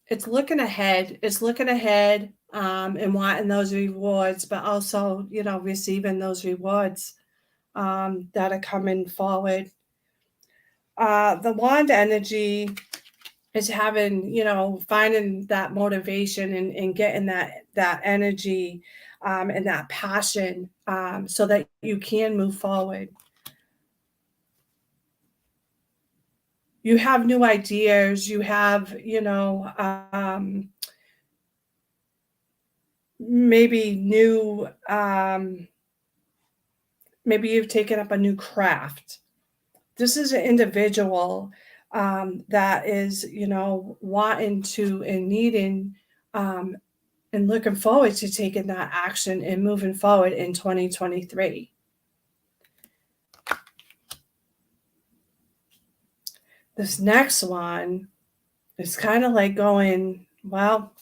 it's looking ahead. It's looking ahead and wanting those rewards, but also, receiving those rewards that are coming forward. The wand energy is having, finding that motivation and getting that energy and that passion so that you can move forward. You have new ideas. You have, maybe new, maybe you've taken up a new craft. This is an individual that is, wanting to and needing and looking forward to taking that action and moving forward in 2023. This next one is kind of like going, well,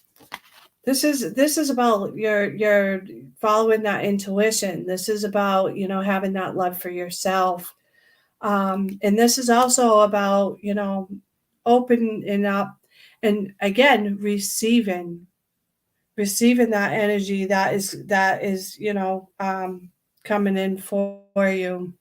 this is about your following that intuition. This is about, having that love for yourself. And this is also about, opening up and again, receiving that energy that is, coming in for you.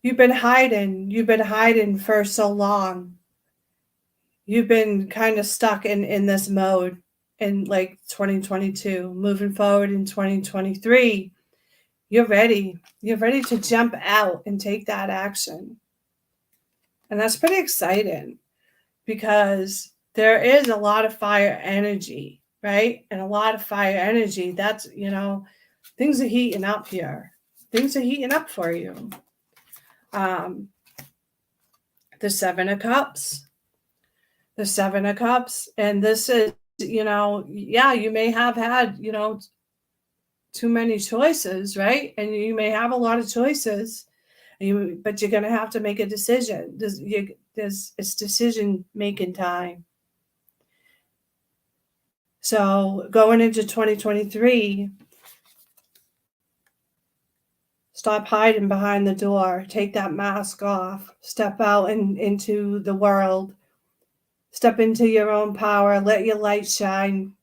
You've been hiding for so long. You've been kind of stuck in this mode in like 2022. Moving forward in 2023, you're ready to jump out and take that action. And that's pretty exciting because there is a lot of fire energy, right? And a lot of fire energy, that's, things are heating up here. Things are heating up for you. The Seven of Cups. The Seven of Cups. And this is, you may have had, too many choices, right? And you may have a lot of choices, but you're going to have to make a decision. It's decision-making time. So going into 2023, Stop hiding behind the door. Take that mask off. Step out into the world. Step into your own power. Let your light shine.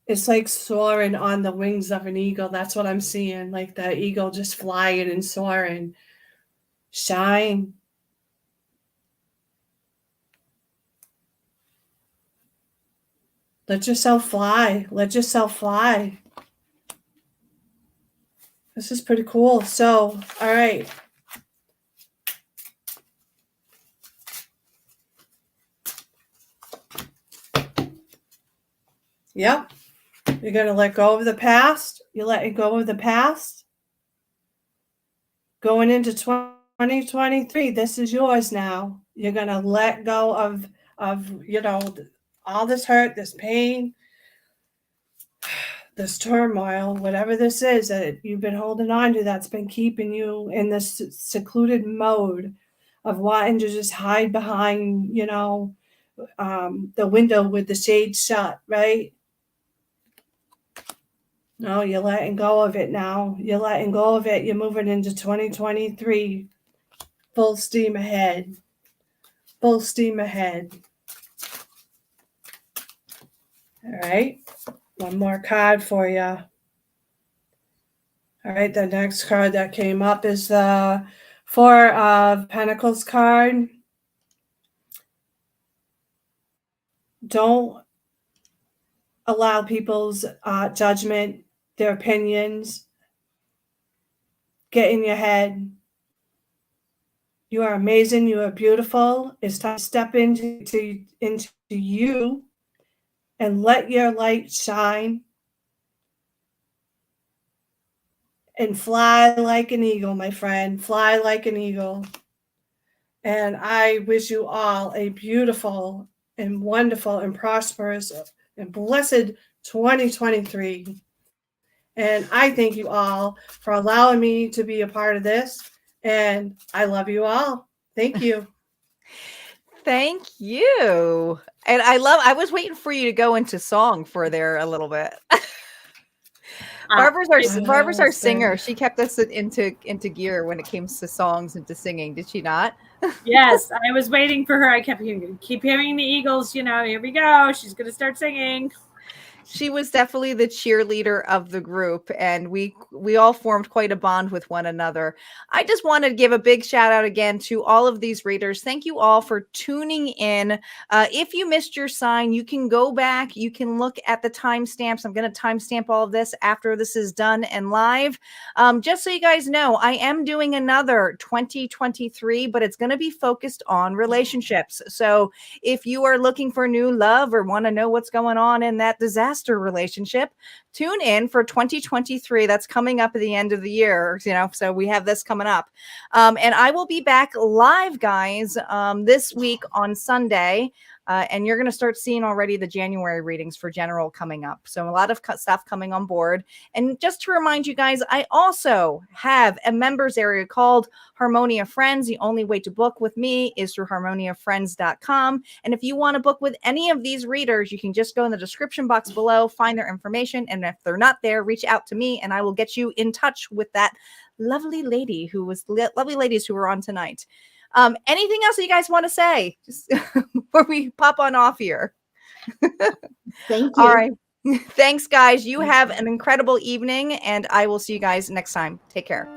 It's like soaring on the wings of an eagle. That's what I'm seeing. Like the eagle just flying and soaring. Shine. Let yourself fly. Let yourself fly. This is pretty cool. So, all right. Yep. You're going to let go of the past. You're letting go of the past. Going into 2023, this is yours now. You're going to let go of all this hurt, this pain, this turmoil, whatever this is that you've been holding on to that's been keeping you in this secluded mode of wanting to just hide behind, the window with the shade shut, right? No, you're letting go of it now. You're letting go of it. You're moving into 2023. Full steam ahead. Full steam ahead. All right. One more card for you. All right. The next card that came up is the Four of Pentacles card. Don't allow people's judgment, their opinions, get in your head. You are amazing. You are beautiful. It's time to step into you and let your light shine and fly like an eagle, my friend. Fly like an eagle. And I wish you all a beautiful and wonderful and prosperous and blessed 2023. And I thank you all for allowing me to be a part of this. And I love you all. Thank you. Thank you. And I was waiting for you to go into song for there a little bit. Barbara's our singer. She kept us into gear when it came to songs and to singing. Did she not? Yes, I was waiting for her. I keep hearing the Eagles, here we go. She's going to start singing. She was definitely the cheerleader of the group, and we all formed quite a bond with one another. I just wanted to give a big shout out again to all of these readers. Thank you all for tuning in. If you missed your sign, you can go back. You can look at the timestamps. I'm going to timestamp all of this after this is done and live. Just so you guys know, I am doing another 2023, but it's going to be focused on relationships. So if you are looking for new love or want to know what's going on in that disaster relationship, tune in for 2023. That's coming up at the end of the year, so we have this coming up. And I will be back live, guys, this week on Sunday. And you're going to start seeing already the January readings for general coming up. So a lot of stuff coming on board. And just to remind you guys, I also have a members area called Harmonia Friends. The only way to book with me is through harmoniafriends.com. And if you want to book with any of these readers, you can just go in the description box below, find their information. And if they're not there, reach out to me and I will get you in touch with that lovely ladies who were on tonight. Anything else that you guys want to say just before we pop on off here? Thank you. All right. Thanks, guys. You have an incredible evening, and I will see you guys next time. Take care.